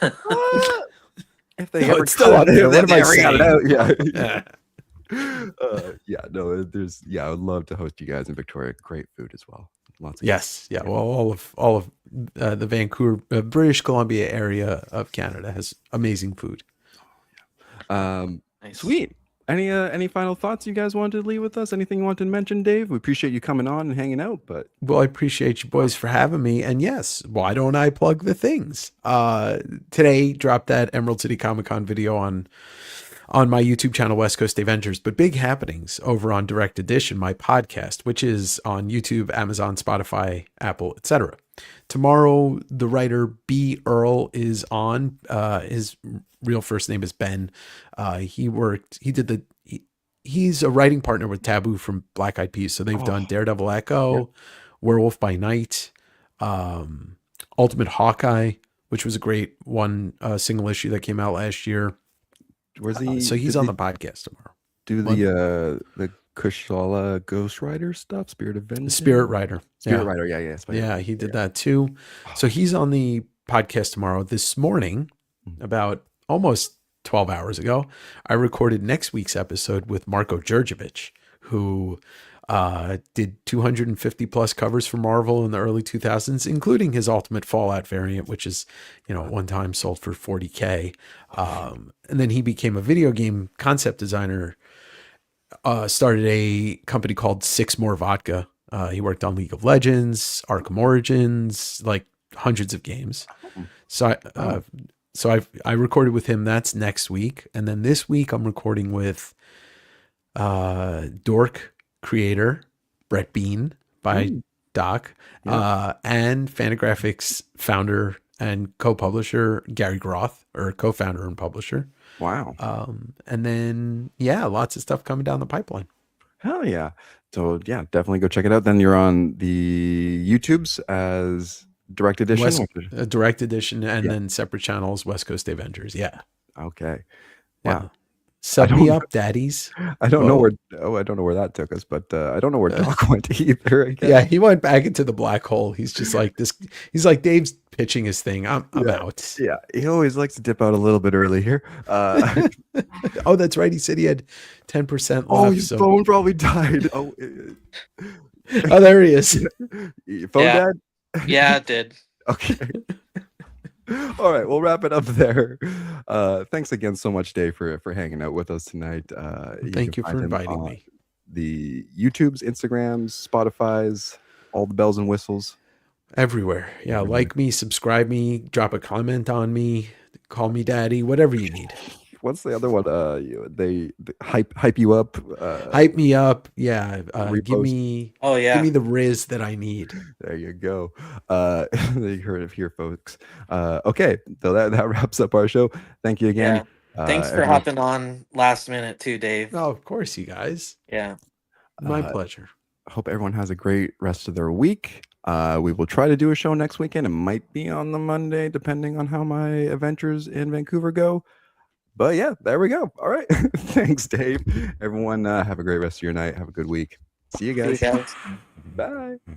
Speaker 1: If they ever got it out, I would love to host you guys in Victoria. Great food as well. Lots of
Speaker 2: Well, all of the Vancouver, British Columbia area of Canada has amazing food.
Speaker 3: Nice.
Speaker 1: Sweet. Any final thoughts you guys wanted to leave with us? Anything you want to mention, Dave? We appreciate you coming on and hanging out.
Speaker 2: Well, I appreciate you boys for having me. And yes, why don't I plug the things? Today dropped that Emerald City Comic Con video on my YouTube channel, West Coast Avengers, but big happenings over on Direct Edition, my podcast, which is on YouTube, Amazon, Spotify, Apple, etc. Tomorrow, the writer B. Earl is on. His real first name is Ben. He's a writing partner with Taboo from Black Eyed Peas. So they've done Daredevil Echo, Werewolf by Night, Ultimate Hawkeye, which was a great single issue that came out last year.
Speaker 1: Where's he?
Speaker 2: So he's on the podcast tomorrow.
Speaker 1: Do the Kushala Ghost Rider stuff? Spirit of Vengeance?
Speaker 2: Spirit Rider.
Speaker 1: Rider, yeah.
Speaker 2: He did that too. So he's on the podcast tomorrow. This morning, about almost 12 hours ago, I recorded next week's episode with Marko Djurdjevic, who did 250 plus covers for Marvel in the early 2000s, including his Ultimate Fallout variant, which is, at one time sold for $40K. And then he became a video game concept designer, started a company called Six More Vodka. He worked on League of Legends, Arkham Origins, like hundreds of games. So I recorded with him. That's next week. And then this week I'm recording with Dork creator Brett Bean by Doc, and Fantagraphics founder and co-publisher Gary Groth, or co-founder and publisher.
Speaker 1: Wow.
Speaker 2: And then lots of stuff coming down the pipeline.
Speaker 1: Hell yeah. So definitely go check it out. Then you're on the YouTubes as Direct Edition.
Speaker 2: Direct Edition, and then separate channels, West Coast Avengers. Yeah.
Speaker 1: Okay. Wow.
Speaker 2: Sub me up, daddies.
Speaker 1: I don't know where that took us, but I don't know where Doc went either.
Speaker 2: Yeah, he went back into the black hole. He's just like this. He's like, Dave's pitching his thing. I'm out.
Speaker 1: Yeah, he always likes to dip out a little bit early here.
Speaker 2: Oh, that's right. He said he had 10% left.
Speaker 1: Oh, his phone probably died.
Speaker 2: Oh, there he is.
Speaker 1: Your phone died?
Speaker 3: Yeah, it did.
Speaker 1: Okay. All right, we'll wrap it up there. Thanks again so much, Dave, for hanging out with us tonight.
Speaker 2: Thank you
Speaker 1: find
Speaker 2: for
Speaker 1: him
Speaker 2: inviting
Speaker 1: on
Speaker 2: me.
Speaker 1: the YouTubes, Instagrams, Spotify's, all the bells and whistles.
Speaker 2: Everywhere. Yeah,
Speaker 1: Everywhere.
Speaker 2: like me, subscribe me, drop a comment on me, call me daddy, whatever you need.
Speaker 1: What's the other one? They hype you up.
Speaker 2: Hype me up. Yeah, give
Speaker 1: Repost.
Speaker 2: me
Speaker 3: Oh
Speaker 2: give
Speaker 3: yeah.
Speaker 2: me the riz that I need.
Speaker 1: There you go. You heard it here, folks. Okay, so that wraps up our show. Thank you again.
Speaker 3: Yeah. Thanks for
Speaker 1: Everyone.
Speaker 3: hopping on last minute too, Dave.
Speaker 2: Oh, of course, you guys.
Speaker 3: Yeah.
Speaker 2: My pleasure.
Speaker 1: Hope everyone has a great rest of their week. We will try to do a show next weekend. It might be on the Monday, depending on how my adventures in Vancouver go. But yeah, there we go. All right. Thanks, Dave. Everyone, have a great rest of your night. Have a good week. See you
Speaker 3: See you
Speaker 1: guys.
Speaker 3: guys.
Speaker 1: Bye.